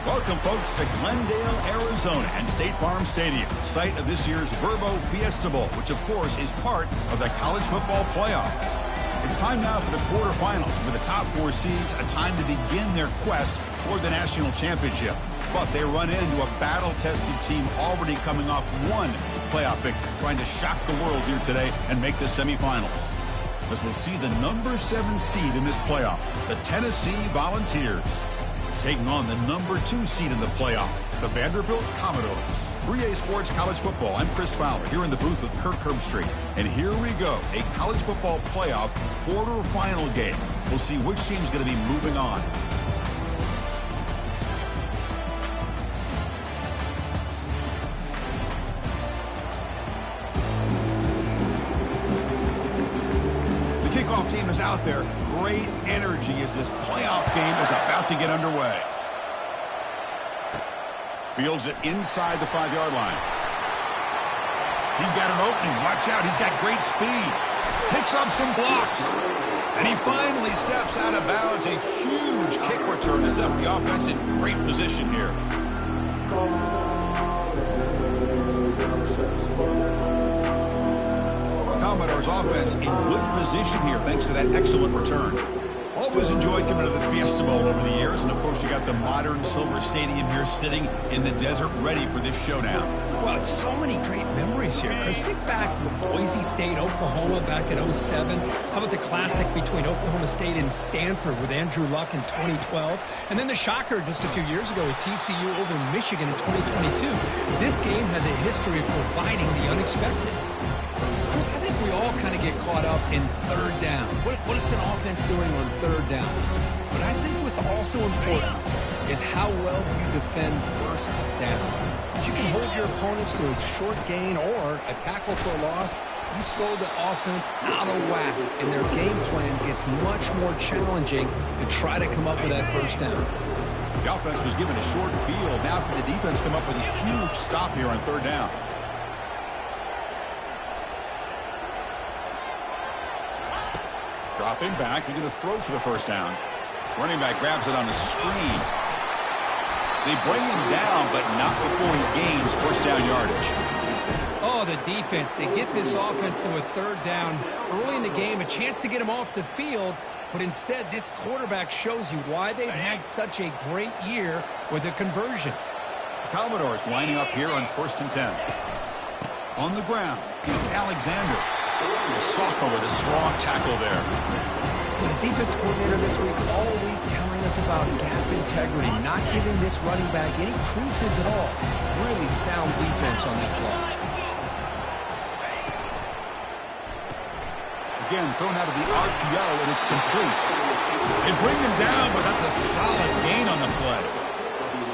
Welcome, folks, to Glendale, Arizona, and State Farm Stadium, site of this year's Verbo Fiesta Bowl, which, of course, is part of the college football playoff. It's time now for the quarterfinals, for the top 4 seeds, a time to begin their quest for the national championship. But they run into a battle-tested team already coming off one playoff victory, trying to shock the world here today and make the semifinals. As we'll see the number 7 seed in this playoff, the Tennessee Volunteers, taking on the number 2 seed in the playoff, the Vanderbilt Commodores. 3A Sports College Football, I'm Chris Fowler, here in the booth with Kirk Herbstreit. And here we go, a college football playoff quarterfinal game. We'll see which team's going to be moving on. The kickoff team is out there. Great energy as this playoff game is about to get underway. Fields it inside the 5-yard line. He's got an opening. Watch out. He's got great speed. Picks up some blocks. And he finally steps out of bounds. A huge kick return is up the offense in great position here. Commodore's offense in good position here thanks to that excellent return. Always enjoyed coming to the Fiesta Bowl over the years, and of course you got the modern Silver Stadium here sitting in the desert ready for this showdown. Well, it's so many great memories here, Chris. Think back to the Boise State, Oklahoma back in 07. How about the classic between Oklahoma State and Stanford with Andrew Luck in 2012? And then the shocker just a few years ago with TCU over Michigan in 2022. This game has a history of providing the unexpected. Chris, I think we all kind of get caught up in third down. What is an offense doing on third down? But I think what's also important is how well you defend first down. If you can hold your opponents to a short gain or a tackle for a loss, you throw the offense out of whack, and their game plan gets much more challenging to try to come up with that first down. The offense was given a short field. Now can the defense come up with a huge stop here on third down? Dropping back, they're going to throw for the first down. Running back grabs it on the screen. They bring him down, but not before he gains first down yardage. Oh, the defense. They get this offense to a third down early in the game, a chance to get him off the field, but instead this quarterback shows you why they've had such a great year with a conversion. The Commodores lining up here on 1st and 10. On the ground, it's Alexander. A sophomore with a strong tackle there. The defense coordinator this week all week telling us about gap integrity, not giving this running back any creases at all. Really sound defense on that play. Again, thrown out of the RPO, and it's complete. They bring him down, but that's a solid gain on the play.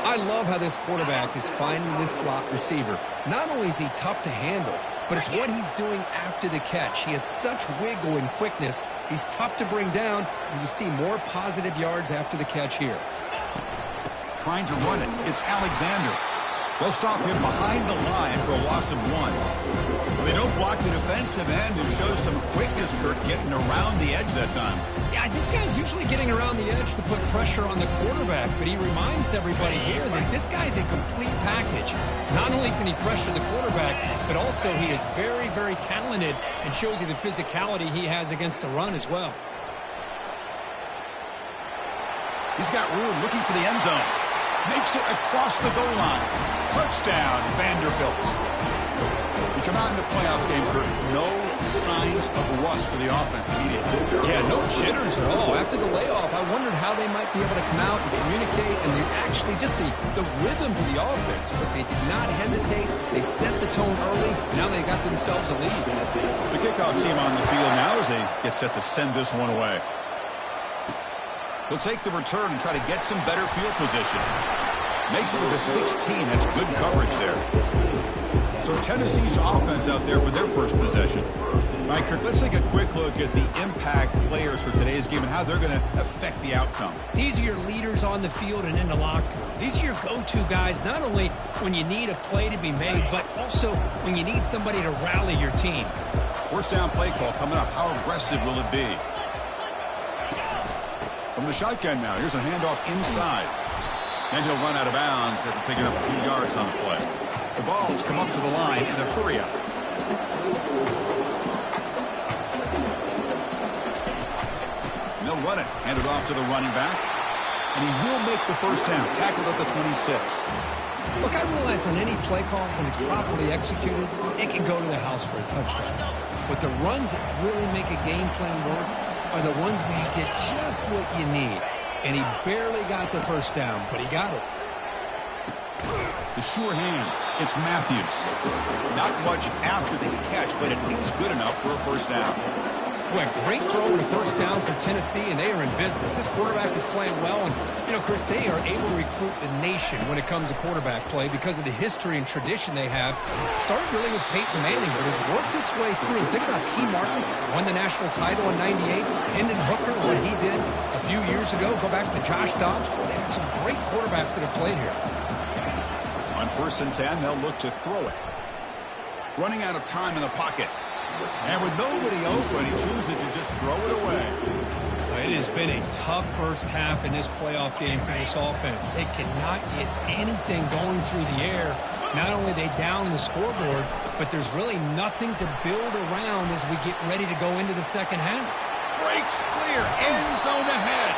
I love how this quarterback is finding this slot receiver. Not only is he tough to handle, but it's what he's doing after the catch. He has such wiggle and quickness. He's tough to bring down, and you see more positive yards after the catch here. Trying to run it. It's Alexander. They'll stop him behind the line for a loss of 1. They don't block the defensive end, who shows some quickness, Kurt, getting around the edge that time. Yeah, this guy's usually getting around the edge to put pressure on the quarterback, but he reminds everybody here that this guy's a complete package. Not only can he pressure the quarterback, but also he is very, very talented and shows you the physicality he has against the run as well. He's got room, looking for the end zone. Makes it across the goal line. Touchdown, Vanderbilt. We come out in the playoff game, Kurt. No signs of rust for the offense immediately. Yeah, no jitters at all. After the layoff, I wondered how they might be able to come out and communicate, and actually just the rhythm to the offense. But they did not hesitate. They set the tone early. Now they got themselves a lead. The kickoff team on the field now as they get set to send this one away. They'll take the return and try to get some better field position. Makes it to the 16. That's good coverage there. So Tennessee's offense out there for their first possession. All right, Kirk, let's take a quick look at the impact players for today's game and how they're going to affect the outcome. These are your leaders on the field and in the locker room. These are your go-to guys, not only when you need a play to be made, but also when you need somebody to rally your team. First down play call coming up. How aggressive will it be? From the shotgun now, here's a handoff inside. And he'll run out of bounds after picking up a few yards on the play. The ball's come up to the line in a hurry-up. And they'll run it. Hand it off to the running back. And he will make the first down. Tackled at the 26. Look, I realize on any play call, when it's properly executed, it can go to the house for a touchdown. But the runs that really make a game plan work are the ones where you get just what you need. And he barely got the first down, but he got it. The sure hands. It's Matthews. Not much after the catch, but it is good enough for a first down. Boy, a great throw and a first down for Tennessee, and they are in business. This quarterback is playing well, and, you know, Chris, they are able to recruit the nation when it comes to quarterback play because of the history and tradition they have. Started really with Peyton Manning, but has worked its way through. Think about T. Martin, won the national title in '98. Hendon Hooker, what he did a few years ago. Go back to Josh Dobbs. Boy, they had some great quarterbacks that have played here. On 1st and 10, they'll look to throw it. Running out of time in the pocket. And with nobody open, he chooses to just throw it away. It has been a tough first half in this playoff game for this offense. They cannot get anything going through the air. Not only are they down the scoreboard, but there's really nothing to build around as we get ready to go into the second half. Breaks clear. End zone ahead.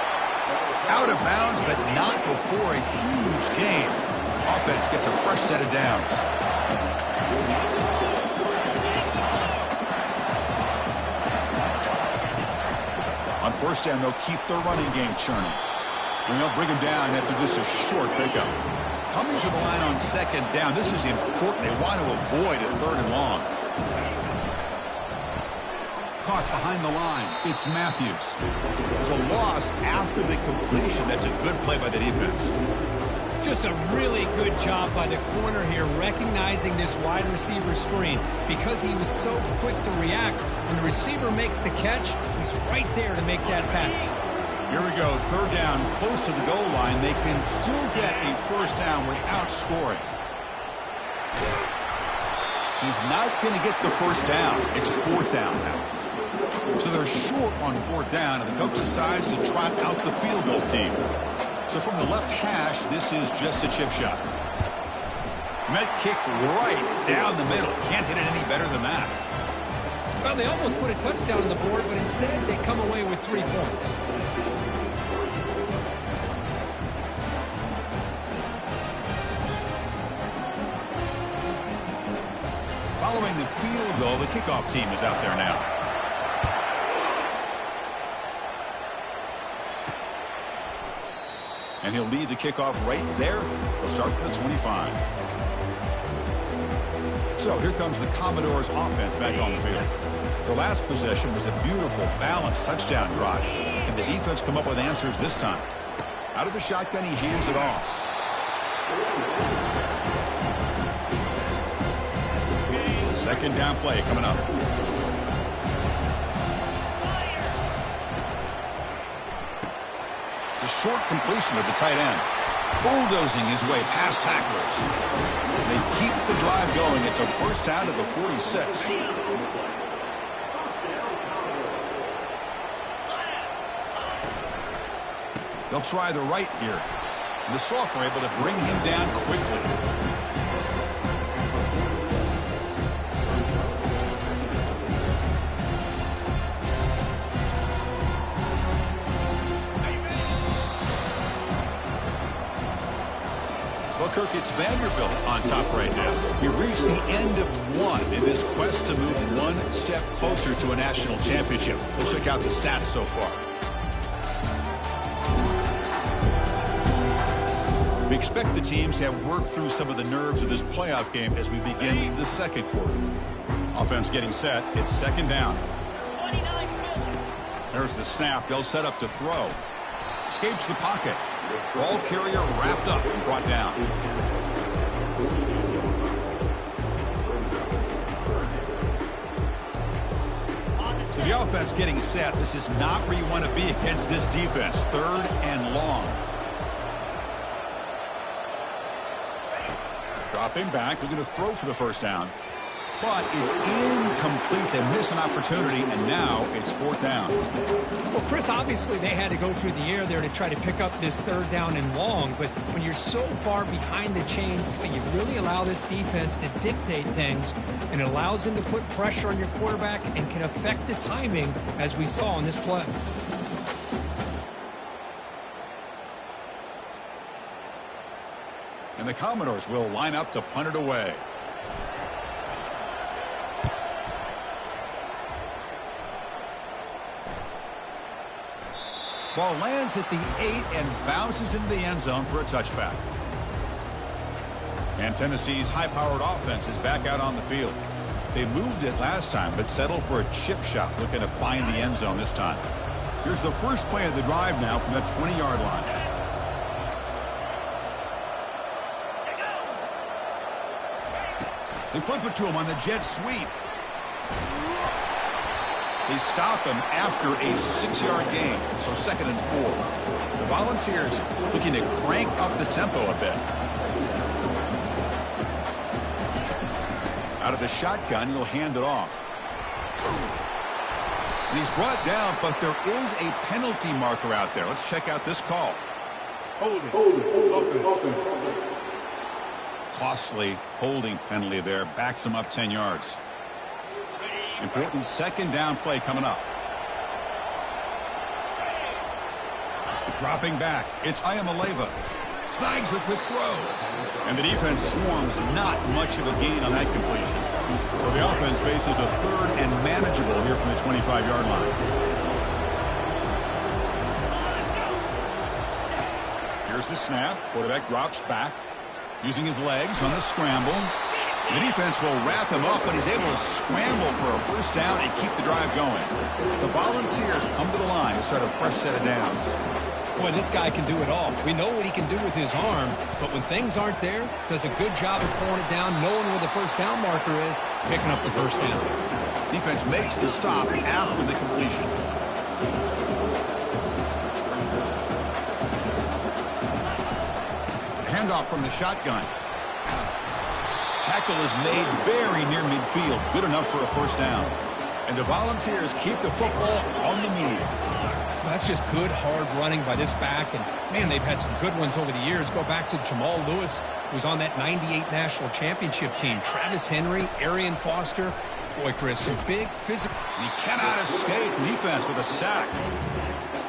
Out of bounds, but not before a huge gain. Offense gets a fresh set of downs. On 1st down, they'll keep their running game churning. And they'll bring him down after just a short pickup. Coming to the line on 2nd down. This is important. They want to avoid a 3rd and long. Caught behind the line. It's Matthews. There's a loss after the completion. That's a good play by the defense. Just a really good job by the corner here, recognizing this wide receiver screen. Because he was so quick to react, when the receiver makes the catch, he's right there to make that tackle. Here we go, 3rd down, close to the goal line. They can still get a first down without scoring. He's not going to get the first down. It's 4th down now. So they're short on 4th down, and the coach decides to trot out the field goal team. So from the left hash, this is just a chip shot. Met kick right down the middle. Can't hit it any better than that. Well, they almost put a touchdown on the board, but instead they come away with 3 points. Following the field goal, the kickoff team is out there now. And he'll lead the kickoff right there. They'll start with the 25. So here comes the Commodores offense back on the field. Their last possession was a beautiful, balanced touchdown drive. And the defense come up with answers this time. Out of the shotgun, he hands it off. Second down play coming up. The short completion of the tight end. Bulldozing his way past tacklers. They keep the drive going. It's a first down at the 46. They'll try the right here. The Sophomore able to bring him down quickly. Well, Kirk, it's Vanderbilt on top right now. We reached the end of one in this quest to move one step closer to a national championship. Let's check out the stats so far. We expect the teams to have worked through some of the nerves of this playoff game as we begin the second quarter. Offense getting set. It's second down. There's the snap. They'll set up to throw. Escapes the pocket. Ball carrier wrapped up and brought down. So the offense getting set. This is not where you want to be against this defense. 3rd and long. Dropping back, looking to throw for the first down. but it's incomplete. They miss an opportunity, and now it's 4th down. Well, Chris, obviously they had to go through the air there to try to pick up this 3rd down and long, but when you're so far behind the chains, you really allow this defense to dictate things, and it allows them to put pressure on your quarterback and can affect the timing, as we saw on this play. And the Commodores will line up to punt it away. Ball lands at the 8 and bounces into the end zone for a touchback. And Tennessee's high-powered offense is back out on the field. They moved it last time, but settled for a chip shot, looking to find the end zone this time. Here's the first play of the drive now from that 20-yard line. They flip it to him on the jet sweep. They stop him after a 6-yard gain, so 2nd and 4. The Volunteers looking to crank up the tempo a bit. Out of the shotgun, he'll hand it off. And he's brought down, but there is a penalty marker out there. Let's check out this call. Costly holding penalty there. Backs him up 10 yards. Important 2nd down play coming up. Dropping back. It's Ayamaleva. Snags the quick throw. And the defense swarms, not much of a gain on that completion. So the offense faces a 3rd and manageable here from the 25-yard line. Here's the snap. Quarterback drops back, using his legs on the scramble. The defense will wrap him up, but he's able to scramble for a 1st down and keep the drive going. The Volunteers come to the line to start a fresh set of downs. Boy, this guy can do it all. We know what he can do with his arm, but when things aren't there, does a good job of pulling it down, knowing where the 1st down marker is, picking up the 1st down. Defense makes the stop after the completion. Handoff from the shotgun. Tackle is made very near midfield. Good enough for a 1st down. And the Volunteers keep the football on the move. That's just good, hard running by this back. And, man, they've had some good ones over the years. Go back to Jamal Lewis, who's on that 98 national championship team. Travis Henry, Arian Foster. Boy, Chris, some big physical. He cannot escape defense with a sack.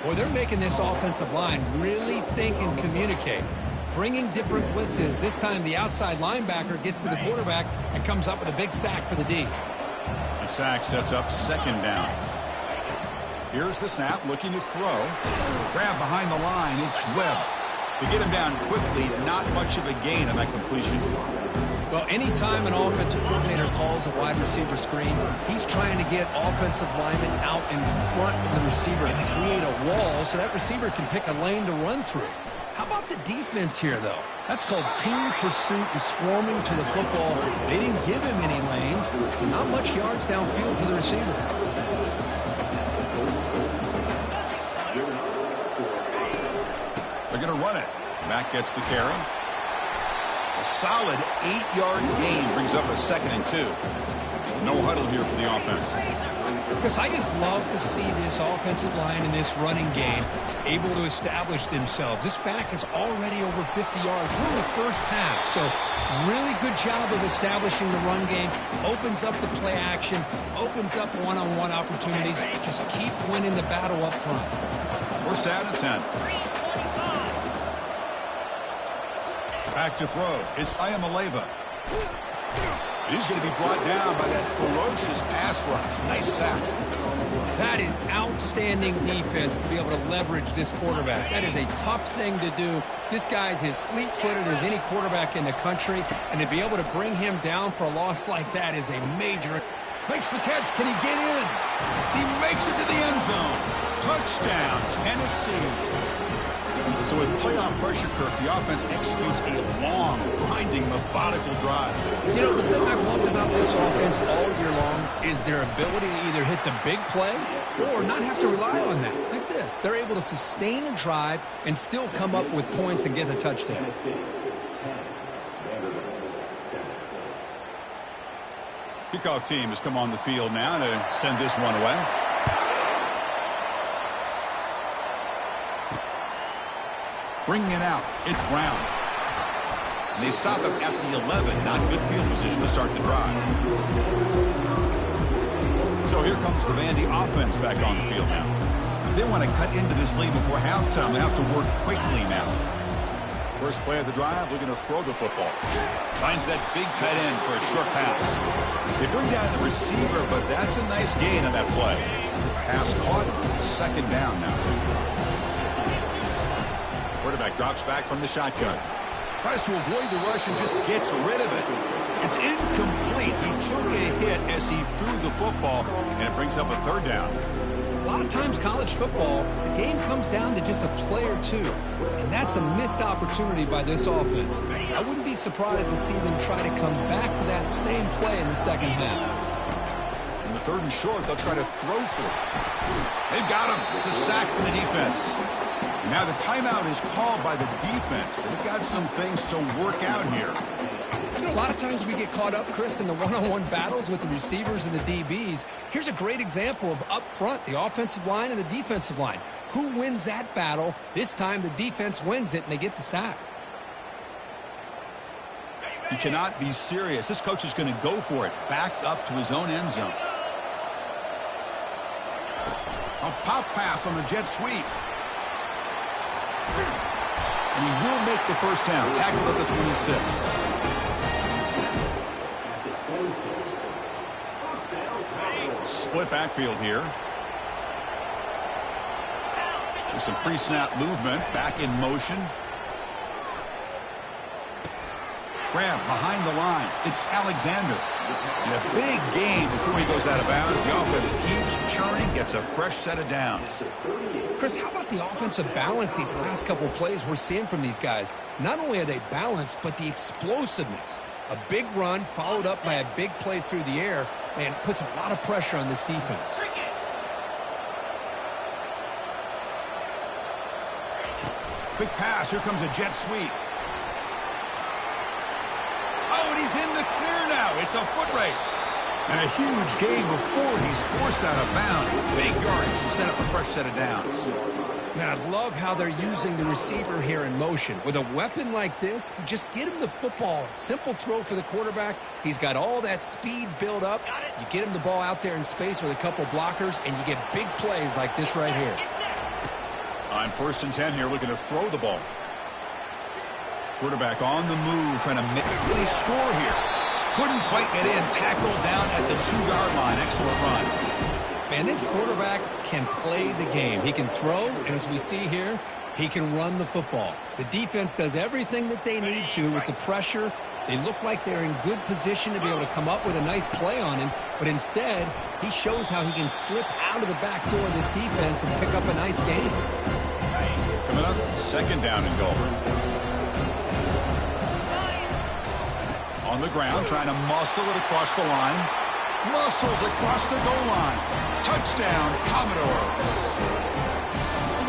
Boy, they're making this offensive line really think and communicate. Bringing different blitzes. This time the outside linebacker gets to the quarterback and comes up with a big sack for the D. The sack sets up 2nd down. Here's the snap, looking to throw. Grab behind the line, it's Webb. To get him down quickly, not much of a gain on that completion. Well, anytime an offensive coordinator calls a wide receiver screen, he's trying to get offensive linemen out in front of the receiver to create a wall so that receiver can pick a lane to run through. How about the defense here, though? That's called team pursuit and swarming to the football. They didn't give him any lanes, so not much yards downfield for the receiver. They're going to run it. Mack gets the carry. A solid 8-yard gain brings up a 2nd and 2. No huddle here for the offense. Because I just love to see this offensive line in this running game able to establish themselves. This back is already over 50 yards. We're in the 1st half, so really good job of establishing the run game. Opens up the play action, opens up one-on-one opportunities. Just keep winning the battle up front. 1st down and 10. Back to throw. It's Ayamaleva. He's going to be brought down by that ferocious pass rush. Nice sack. That is outstanding defense to be able to leverage this quarterback. That is a tough thing to do. This guy's as fleet-footed as any quarterback in the country, and to be able to bring him down for a loss like that is a major. Makes the catch. Can he get in? He makes it to the end zone. Touchdown, Tennessee. So with playoff pressure, Kirk, the offense executes a long, grinding, methodical drive. You know, the thing I've loved about this offense all year long is their ability to either hit the big play or not have to rely on that. Like this. They're able to sustain a drive and still come up with points and get a touchdown. Kickoff team has come on the field now to send this one away. Bringing it out, it's Brown. And they stop him at the 11. Not good field position to start the drive. So here comes the Vandy offense back on the field now. If they want to cut into this lead before halftime, they have to work quickly now. First play of the drive, looking to throw the football. Finds that big tight end for a short pass. They bring down the receiver, but that's a nice gain on that play. Pass caught, second down now. Quarterback drops back from the shotgun. Tries to avoid the rush and just gets rid of it. It's incomplete. He took a hit as he threw the football, and it brings up a third down. A lot of times college football, the game comes down to just a play or two. And that's a missed opportunity by this offense. I wouldn't be surprised to see them try to come back to that same play in the second half. In the third and short, they'll try to throw for it. They've got him. It's a sack for the defense. Now the timeout is called by the defense. They've got some things to work out here. You know, a lot of times we get caught up, Chris, in the one-on-one battles with the receivers and the DBs. Here's a great example of up front, the offensive line and the defensive line. Who wins that battle? This time the defense wins it and they get the sack. You cannot be serious. This coach is going to go for it. Backed up to his own end zone. A pop pass on the jet sweep. And he will make the first down. Tackled at the 26. Split backfield here. There's some pre-snap movement. Back in motion. Grab behind the line. It's Alexander. And a big gain before he goes out of bounds. The offense keeps churning, gets a fresh set of downs. Chris, how about the offensive balance these last couple plays we're seeing from these guys? Not only are they balanced, but the explosiveness. A big run followed up by a big play through the air, and puts a lot of pressure on this defense. Quick pass. Here comes a jet sweep. Oh, and he's in the clear now. It's a foot race. And a huge gain before he's forced out of bounds. Big yardage to set up a fresh set of downs. Man, I love how they're using the receiver here in motion. With a weapon like this, you just get him the football. Simple throw for the quarterback. He's got all that speed built up. You get him the ball out there in space with a couple blockers, and you get big plays like this right here. On 1st and 10 here, looking to throw the ball. Quarterback on the move, trying to make a score here. Couldn't quite get in. Tackled down at the 2-yard line. Excellent run. Man, this quarterback can play the game. He can throw, and as we see here, he can run the football. The defense does everything that they need to with the pressure. They look like they're in good position to be able to come up with a nice play on him, but instead, he shows how he can slip out of the back door of this defense and pick up a nice gain. Coming up, 2nd down and goal. On the ground, trying to muscle it across the line. Muscles across the goal line. Touchdown, Commodores.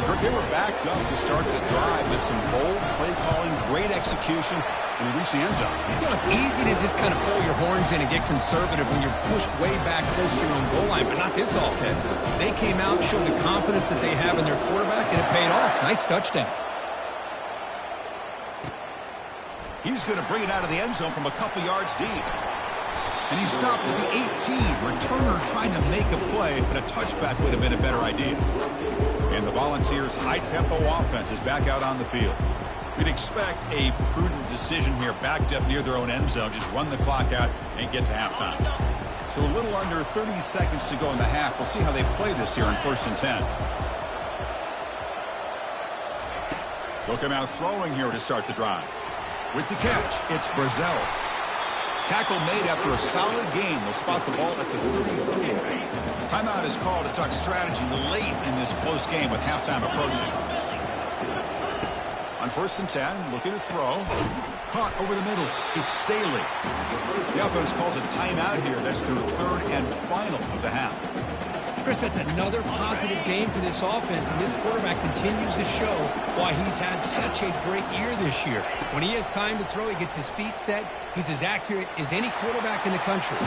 Kirk, they were backed up to start the drive, but some bold play calling, great execution, and we reached the end zone. You know, it's easy to just kind of pull your horns in and get conservative when you're pushed way back close to your own goal line, but not this offense. They came out, showed the confidence that they have in their quarterback, and it paid off. Nice touchdown. He's going to bring it out of the end zone from a couple yards deep. And he stopped at the 18. Returner trying to make a play, but a touchback would have been a better idea. And the Volunteers' high-tempo offense is back out on the field. We'd expect a prudent decision here, backed up near their own end zone. Just run the clock out and get to halftime. So a little under 30 seconds to go in the half. We'll see how they play this here on 1st and 10. They'll come out throwing here to start the drive. With the catch, it's Brazzell. Tackle made after a solid gain. They'll spot the ball at the 34. Timeout is called to talk strategy late in this close game with halftime approaching. On 1st and 10, looking to throw. Caught over the middle. It's Staley. The offense calls a timeout here. That's their 3rd and final of the half. Chris, that's another positive game for this offense, and this quarterback continues to show why he's had such a great year this year. When he has time to throw, he gets his feet set. He's as accurate as any quarterback in the country.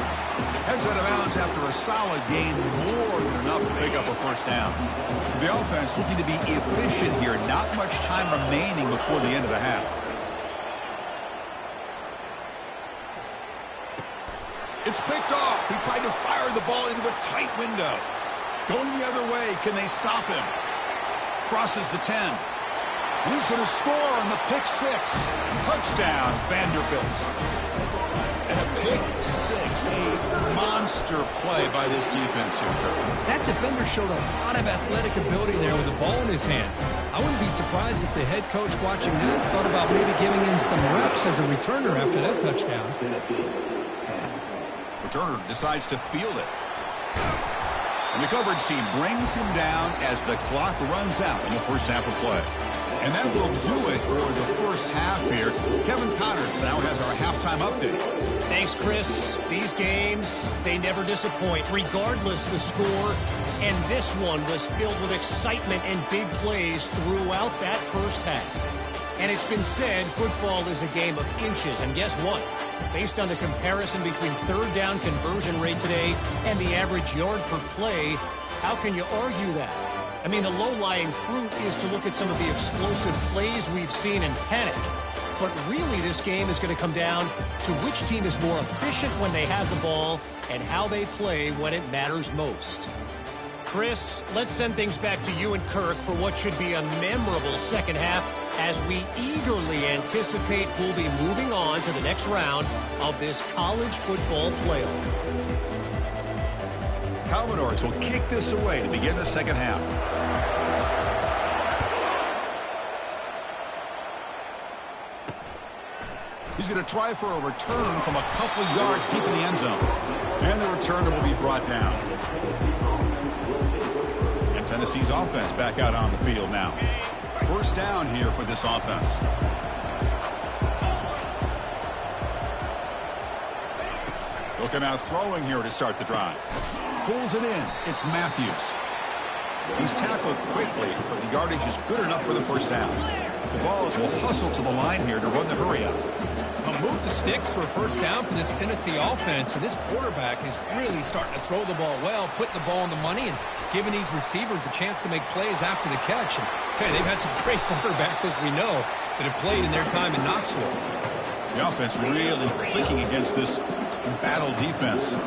Heads out of bounds after a solid gain, more than enough to pick up a first down. So the offense looking to be efficient here. Not much time remaining before the end of the half. It's picked off. He tried to fire the ball into a tight window. Going the other way. Can they stop him? Crosses the 10. And he's going to score on the pick six. Touchdown, Vanderbilt. And a pick six. A monster play by this defense here. That defender showed a lot of athletic ability there with the ball in his hands. I wouldn't be surprised if the head coach watching that thought about maybe giving him some reps as a returner after that touchdown. Returner decides to field it. And the coverage team brings him down as the clock runs out in the first half of play. And that will do it for the first half here. Kevin Connors now has our halftime update. Thanks, Chris. These games, they never disappoint, regardless the score. And this one was filled with excitement and big plays throughout that first half. And it's been said football is a game of inches. And guess what? Based on the comparison between third down conversion rate today and the average yard per play, how can you argue that? I mean, the low-lying fruit is to look at some of the explosive plays we've seen and panic. But really, this game is going to come down to which team is more efficient when they have the ball and how they play when it matters most. Chris, let's send things back to you and Kirk for what should be a memorable second half as we eagerly anticipate we'll be moving on to the next round of this college football playoff. Commodores will kick this away to begin the second half. He's going to try for a return from a couple yards deep in the end zone. And the returner will be brought down. And Tennessee's offense back out on the field now. First down here for this offense. They'll come out throwing here to start the drive. Pulls it in. It's Matthews. He's tackled quickly, but the yardage is good enough for the first down. The Vols will hustle to the line here to run the hurry up. Well, move the sticks for a first down for this Tennessee offense, and this quarterback is really starting to throw the ball well, putting the ball on the money, and giving these receivers a chance to make plays after the catch. And I tell you, they've had some great quarterbacks, as we know, that have played in their time in Knoxville. The offense really clicking against this battle defense.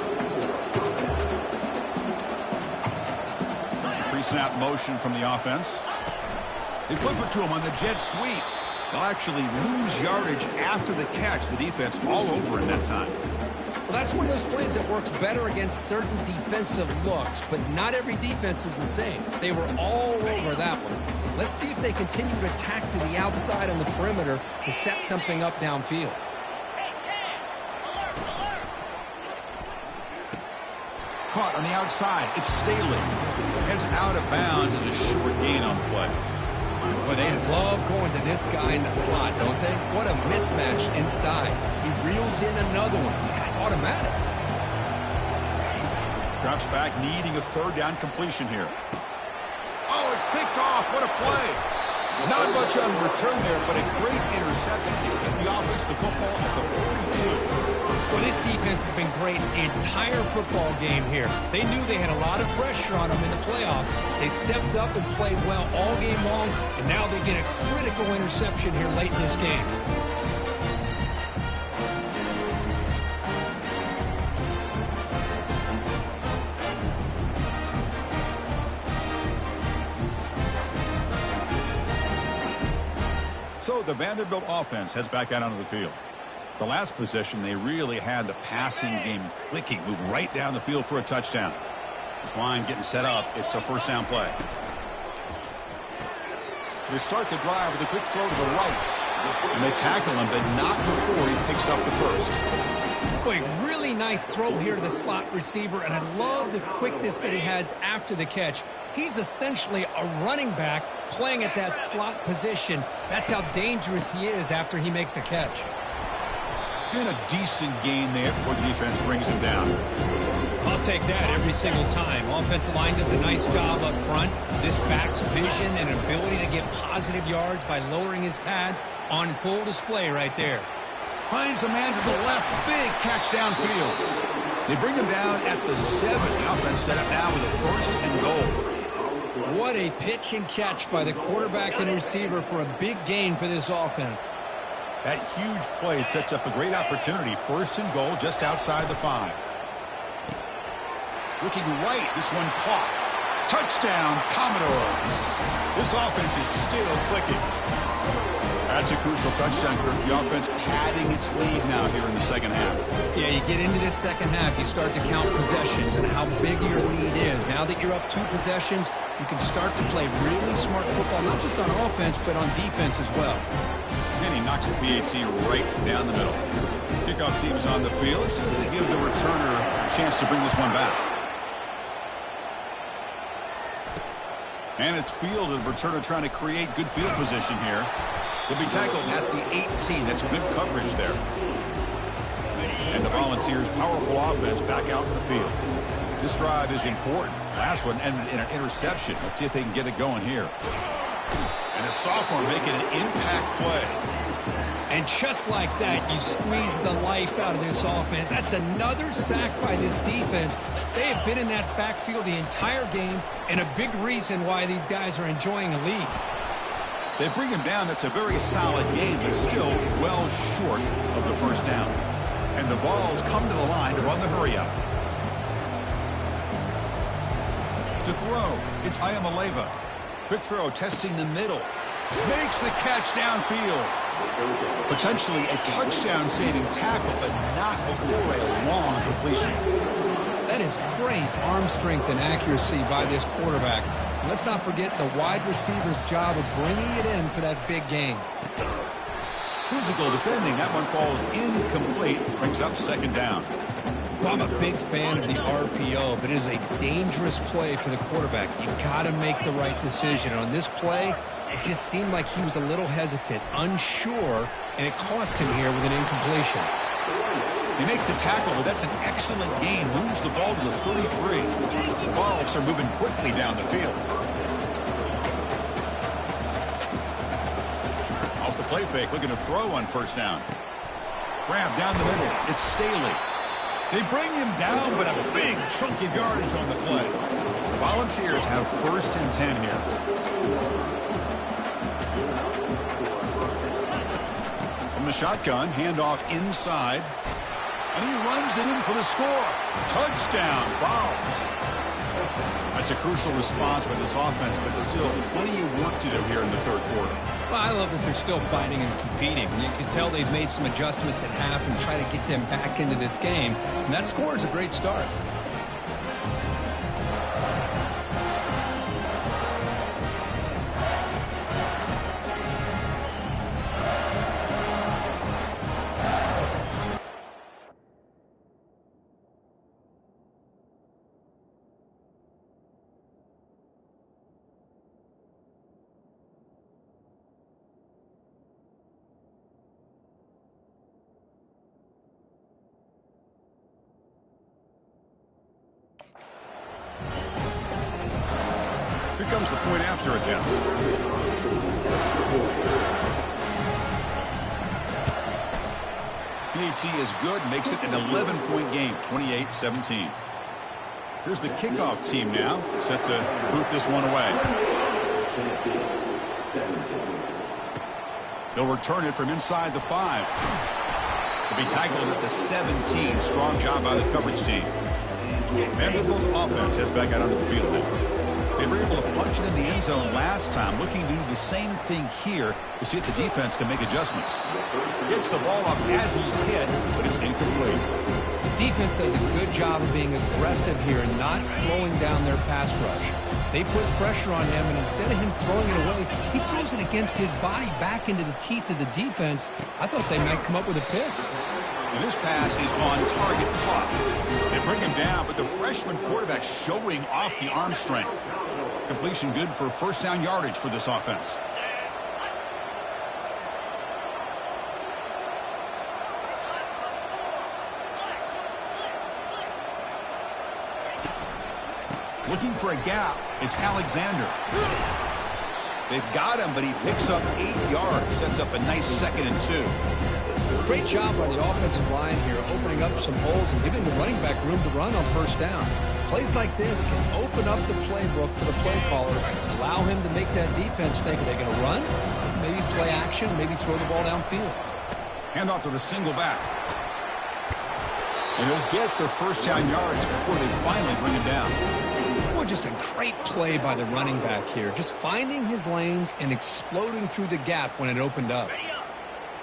Pre-snap motion from the offense. They flip it to him on the jet sweep. They'll actually lose yardage after the catch. The defense all over in that time. Well, that's one of those plays that works better against certain defensive looks, but not every defense is the same. They were all over that one. Let's see if they continue to attack to the outside on the perimeter to set something up downfield. Caught on the outside. It's Staley. Heads out of bounds as a short gain on the play. Well, they love going to this guy in the slot, don't they? What a mismatch inside. He reels in another one. This guy's automatic. Drops back, needing a third down completion here. Oh, it's picked off. What a play. Not much on the return there, but a great interception to get the offense the football at the 42. Well, this defense has been great the entire football game here. They knew they had a lot of pressure on them in the playoffs. They stepped up and played well all game long, and now they get a critical interception here late in this game. So the Vanderbilt offense heads back out onto the field. The last possession, they really had the passing game clicking, move right down the field for a touchdown. This line getting set up. It's a first down play. They start the drive with a quick throw to the right. And they tackle him, but not before he picks up the first. Boy, really nice throw here to the slot receiver, and I love the quickness that he has after the catch. He's essentially a running back playing at that slot position. That's how dangerous he is after he makes a catch. And a decent gain there before the defense brings him down. I'll take that every single time. Offensive line does a nice job up front. This back's vision and ability to get positive yards by lowering his pads on full display right there. Finds a man to the left. Big catch downfield. They bring him down at the 7. The offense set up now with a 1st and goal. What a pitch and catch by the quarterback and receiver for a big gain for this offense. That huge play sets up a great opportunity. 1st and goal just outside the 5. Looking right, this one caught. Touchdown, Commodores. This offense is still clicking. That's a crucial touchdown, Kirk. The offense padding its lead now here in the second half. Yeah, you get into this second half, you start to count possessions and how big your lead is. Now that you're up 2 possessions, you can start to play really smart football, not just on offense, but on defense as well. And he knocks the PAT right down the middle. Kickoff team is on the field. Let's see if they give the returner a chance to bring this one back. And it's fielded. Returner trying to create good field position here. He'll be tackled at the 18. That's good coverage there. And the Volunteers' powerful offense back out in the field. This drive is important. Last one ended in an interception. Let's see if they can get it going here. And the sophomore making an impact play. And just like that, you squeeze the life out of this offense. That's another sack by this defense. They have been in that backfield the entire game, and a big reason why these guys are enjoying a lead. They bring him down. That's a very solid game, but still well short of the 1st down. And the Vols come to the line to run the hurry up. To throw, it's Ayamaleva. Quick throw, testing the middle. Makes the catch downfield. Potentially a touchdown-saving tackle, but not before a long completion. That is great arm strength and accuracy by this quarterback. Let's not forget the wide receiver's job of bringing it in for that big gain. Physical defending. That one falls incomplete. Brings up 2nd down. Well, I'm a big fan of the RPO, but it is a dangerous play for the quarterback. You got to make the right decision. On this play, it just seemed like he was a little hesitant, unsure, and it cost him here with an incompletion. They make the tackle, but that's an excellent gain. Moves the ball to the 33. The Vols are moving quickly down the field. Off the play fake, looking to throw on 1st down. Grab down the middle. It's Staley. They bring him down, but a big chunk of yardage on the play. The Volunteers have 1st and 10 here. From the shotgun, handoff inside. And he runs it in for the score. Touchdown, Vols. That's a crucial response by this offense, but still plenty of work to do here in the 3rd quarter. Well, I love that they're still fighting and competing. You can tell they've made some adjustments at half and try to get them back into this game. And that score is a great start. Here comes the point after attempt. PAT is good, makes it an 11-point game, 28-17. Here's the kickoff team now, set to boot this one away. They'll return it from inside the 5. They'll be tackled at the 17. Strong job by the coverage team. Vanderbilt's offense heads back out onto the field now. They were able to punch it in the end zone last time, looking to do the same thing here to see if the defense can make adjustments. Gets the ball up as he's hit, but it's incomplete. The defense does a good job of being aggressive here and not slowing down their pass rush. They put pressure on him, and instead of him throwing it away, he throws it against his body back into the teeth of the defense. I thought they might come up with a pick. And this pass is on target caught. They bring him down, but the freshman quarterback showing off the arm strength. Completion good for 1st down yardage for this offense. Looking for a gap. It's Alexander. They've got him, but he picks up 8 yards. Sets up a nice 2nd and 2. Great job by the offensive line here, opening up some holes and giving the running back room to run on first down. Plays like this can open up the playbook for the play caller, allow him to make that defense think, are they going to run? Maybe play action, maybe throw the ball downfield. Hand off to the single back. And they'll get their first down yards before they finally bring him down. Well, just a great play by the running back here. Just finding his lanes and exploding through the gap when it opened up.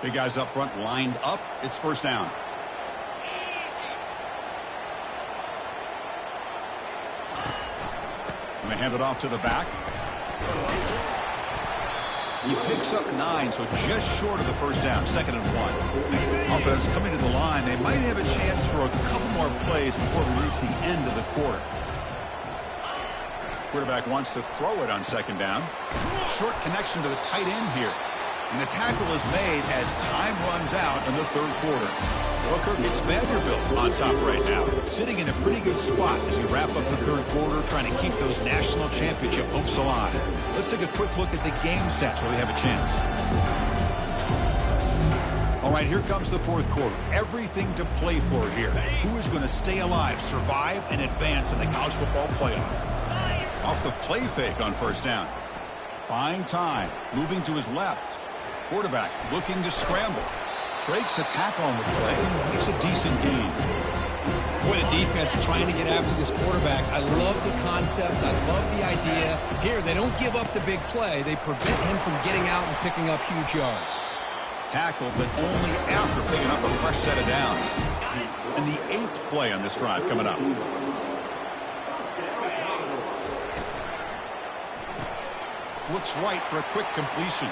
Big guys up front lined up. It's first down. Going to hand it off to the back. He picks up 9, so just short of the first down. 2nd and 1. Offense coming to the line. They might have a chance for a couple more plays before we reach the end of the quarter. Quarterback wants to throw it on 2nd down. Short connection to the tight end here. And the tackle is made as time runs out in the 3rd quarter. Well, Kirk, it's Vanderbilt on top right now, sitting in a pretty good spot as we wrap up the 3rd quarter, trying to keep those national championship hopes alive. Let's take a quick look at the game sets where we have a chance. All right, here comes the 4th quarter. Everything to play for here. Who is going to stay alive, survive, and advance in the college football playoff? Off the play fake on first down. Buying time, moving to his left. Quarterback looking to scramble. Breaks a tackle on the play, makes a decent gain. Boy, the defense trying to get after this quarterback. I love the concept. I love the idea. Here, they don't give up the big play. They prevent him from getting out and picking up huge yards. Tackled, but only after picking up a fresh set of downs. And the 8th play on this drive coming up. Looks right for a quick completion.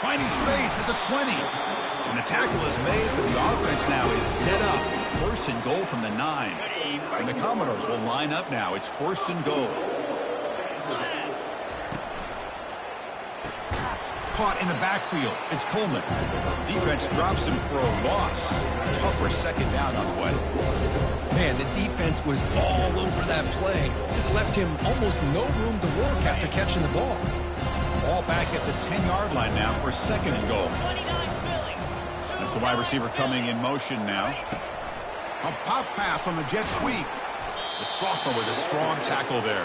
Finding space at the 20. And the tackle is made, but the offense now is set up. 1st and goal from the 9. And the Commodores will line up now. It's 1st and goal. Caught in the backfield. It's Coleman. Defense drops him for a loss. Tougher 2nd down on the way. Man, the defense was all over that play. Just left him almost no room to work after catching the ball. Ball back at the 10-yard line now for 2nd and goal. That's the wide receiver coming in motion now. A pop pass on the jet sweep. The sophomore with a strong tackle there.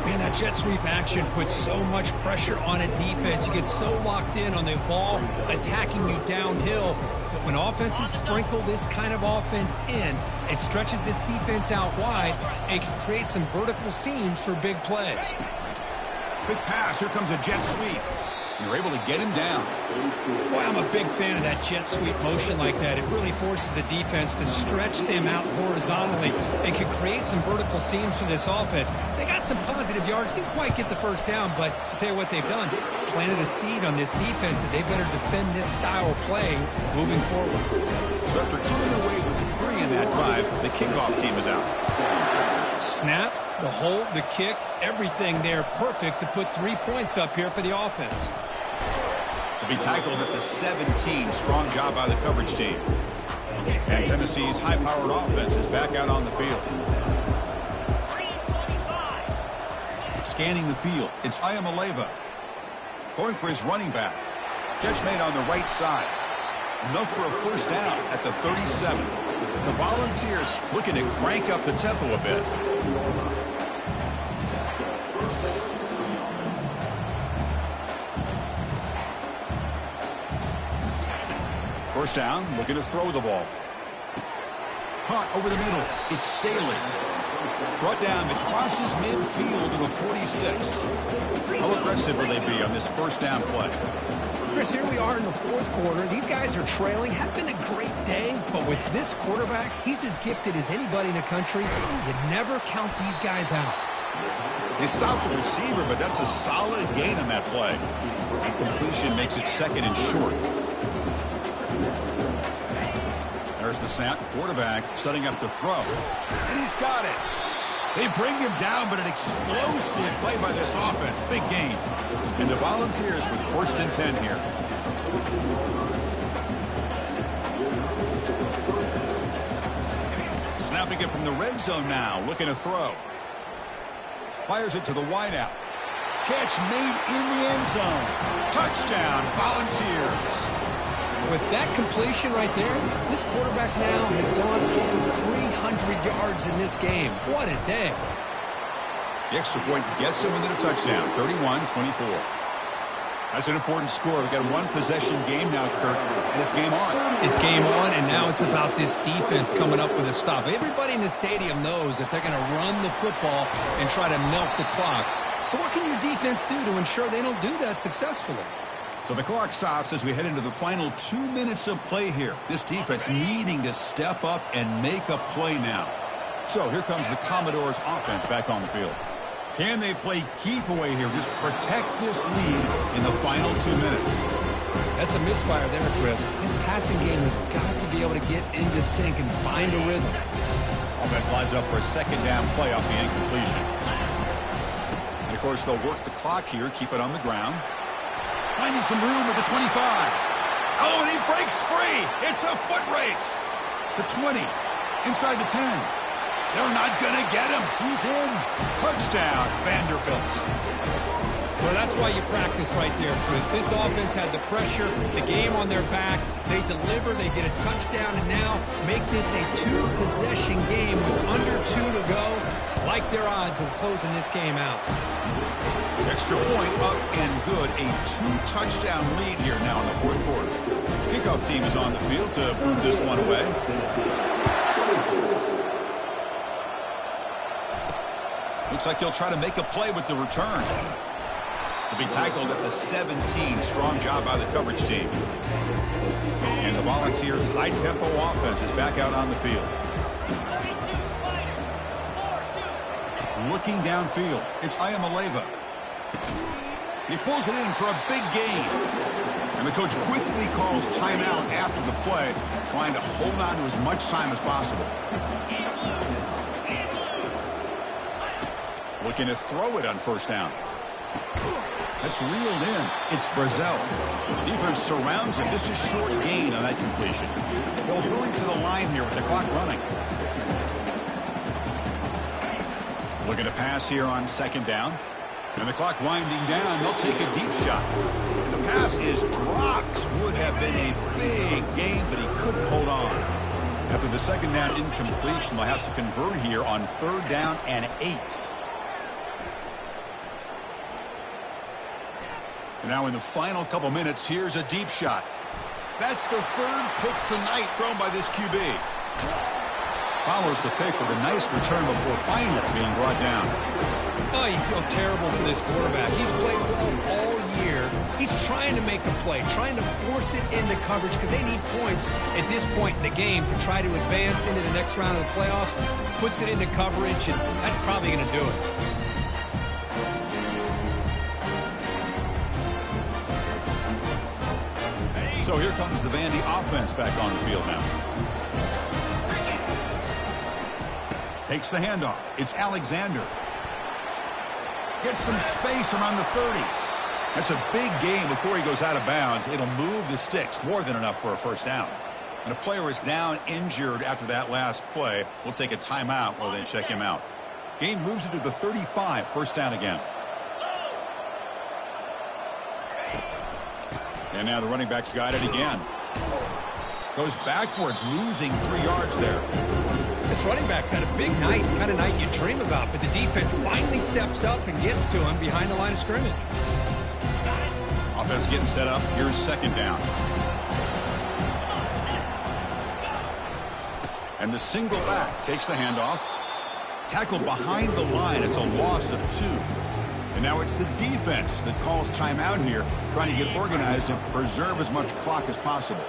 Man, that jet sweep action puts so much pressure on a defense. You get so locked in on the ball attacking you downhill. But when offenses sprinkle this kind of offense in, it stretches this defense out wide and can create some vertical seams for big plays. Quick pass. Here comes a jet sweep. You're able to get him down. Boy, I'm a big fan of that jet sweep motion like that. It really forces the defense to stretch them out horizontally and can create some vertical seams for this offense. They got some positive yards. Didn't quite get the first down, but I'll tell you what they've done. Planted a seed on this defense that they better defend this style of play moving forward. So after coming away with 3 in that drive, the kickoff team is out. Snap, the hold, the kick, everything there perfect to put 3 points up here for the offense. To be tackled at the 17. Strong job by the coverage team. And Tennessee's high-powered offense is back out on the field. Scanning the field, it's Ayamaleva. Going for his running back. Catch made on the right side. Enough for a first down at the 37. The Volunteers looking to crank up the tempo a bit. First down, looking to throw the ball. Caught over the middle. It's Staley. Brought down, it crosses midfield to the 46. How aggressive will they be on this first down play? Chris, here we are in the 4th quarter. These guys are trailing. Had been a great day, but with this quarterback, he's as gifted as anybody in the country. You never count these guys out. They stopped the receiver, but that's a solid gain on that play. And completion makes it 2nd and short. There's the snap. Quarterback setting up to throw. And he's got it. They bring him down, but an explosive play by this offense. Big gain. And the Volunteers with 1st and 10 here. Snapping it from the red zone now. Looking to throw. Fires it to the wideout. Catch made in the end zone. Touchdown, Volunteers. With that completion right there, this quarterback now has gone over 300 yards in this game. What a day. The extra point gets him within a touchdown, 31-24. That's an important score. We've got a one-possession game now, Kirk, and it's game on. It's game on, and now it's about this defense coming up with a stop. Everybody in the stadium knows that they're going to run the football and try to milk the clock. So what can your defense do to ensure they don't do that successfully? So the clock stops as we head into the final 2 minutes of play here. This defense needing to step up and make a play now. So here comes the Commodores offense back on the field. Can they play keep away here? Just protect this lead in the final 2 minutes. That's a misfire there, Chris. This passing game has got to be able to get into sync and find a rhythm. Offense lines up for a second down play off the incompletion. And, of course, they'll work the clock here, keep it on the ground. Finding some room at the 25. Oh, and he breaks free. It's a foot race. The 20. Inside the 10. They're not going to get him. He's in. Touchdown, Vanderbilt. Well, that's why you practice right there, Chris. This offense had the pressure, the game on their back. They deliver, they get a touchdown, and now make this a two-possession game with under 2 to go. Like their odds of closing this game out. Extra point up and good. A 2-touchdown lead here now in the fourth quarter. Kickoff team is on the field to move this one away. Looks like he'll try to make a play with the return. To be tackled at the 17. Strong job by the coverage team. And the Volunteers' high-tempo offense is back out on the field. Looking downfield, it's Ayamaleva. He pulls it in for a big gain. And the coach quickly calls timeout after the play, trying to hold on to as much time as possible. Looking to throw it on first down. That's reeled in. It's Brazel. Defense surrounds him. Just a short gain on that completion. They'll hurry to the line here with the clock running. Looking to pass here on second down. And the clock winding down. They'll take a deep shot. And the pass is dropped. Would have been a big gain, but he couldn't hold on. After the second down incompletion, they'll have to convert here on third down and 8. And now in the final couple minutes, here's a deep shot. That's the third pick tonight thrown by this QB. Follows the pick with a nice return before finally being brought down. Oh, you feel terrible for this quarterback. He's played well all year. He's trying to make a play, trying to force it into coverage because they need points at this point in the game to try to advance into the next round of the playoffs. Puts it into coverage, and that's probably going to do it. So here comes the Vandy offense back on the field now. Takes the handoff. It's Alexander. Gets some space around the 30. That's a big gain before he goes out of bounds. It'll move the sticks. More than enough for a first down. And a player is down injured after that last play. We'll take a timeout while they check him out. Gain moves it to the 35. First down again. And now the running back's got it again. Goes backwards, losing 3 yards there. This running back's had a big night, the kind of night you dream about, but the defense finally steps up and gets to him behind the line of scrimmage. Offense getting set up. Here's second down. And the single back takes the handoff. Tackled behind the line. It's a loss of 2. And now it's the defense that calls timeout here, trying to get organized and preserve as much clock as possible.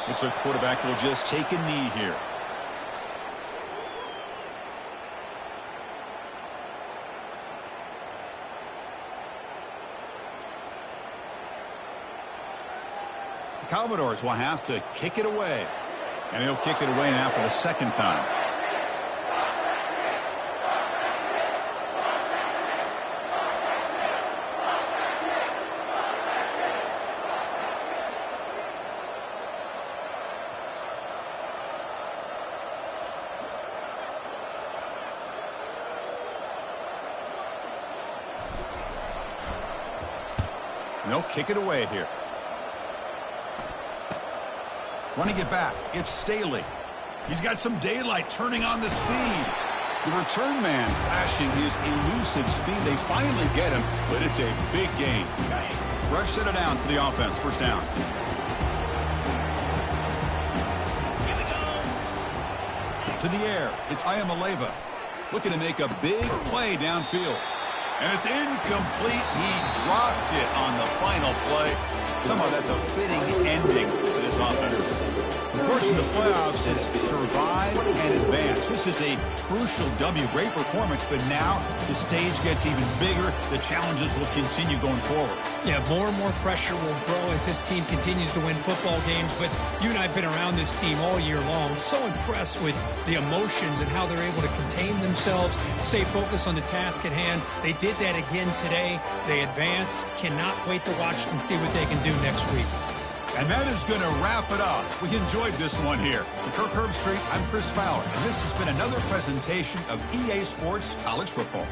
Looks like the quarterback will just take a knee here. The Commodores will have to kick it away. And he'll kick it away now for the second time. And they'll kick it away here. Running it back, it's Staley. He's got some daylight turning on the speed. The return man flashing his elusive speed. They finally get him, but it's a big gain. Fresh set of downs for the offense. First down. To the air, it's Ayamaleva. Looking to make a big play downfield. And it's incomplete. He dropped it on the final play. Somehow that's a fitting ending for this offense. Of course, in the playoffs, it's survive and advance. This is a crucial W. Great performance, but now the stage gets even bigger. The challenges will continue going forward. Yeah, more and more pressure will grow as this team continues to win football games. But you and I have been around this team all year long. So impressed with the emotions and how they're able to contain themselves, stay focused on the task at hand. They did that again today. They advance. Cannot wait to watch and see what they can do next week. And that is going to wrap it up. We enjoyed this one here. For Kirk Herbstreit, I'm Chris Fowler, and this has been another presentation of EA Sports College Football.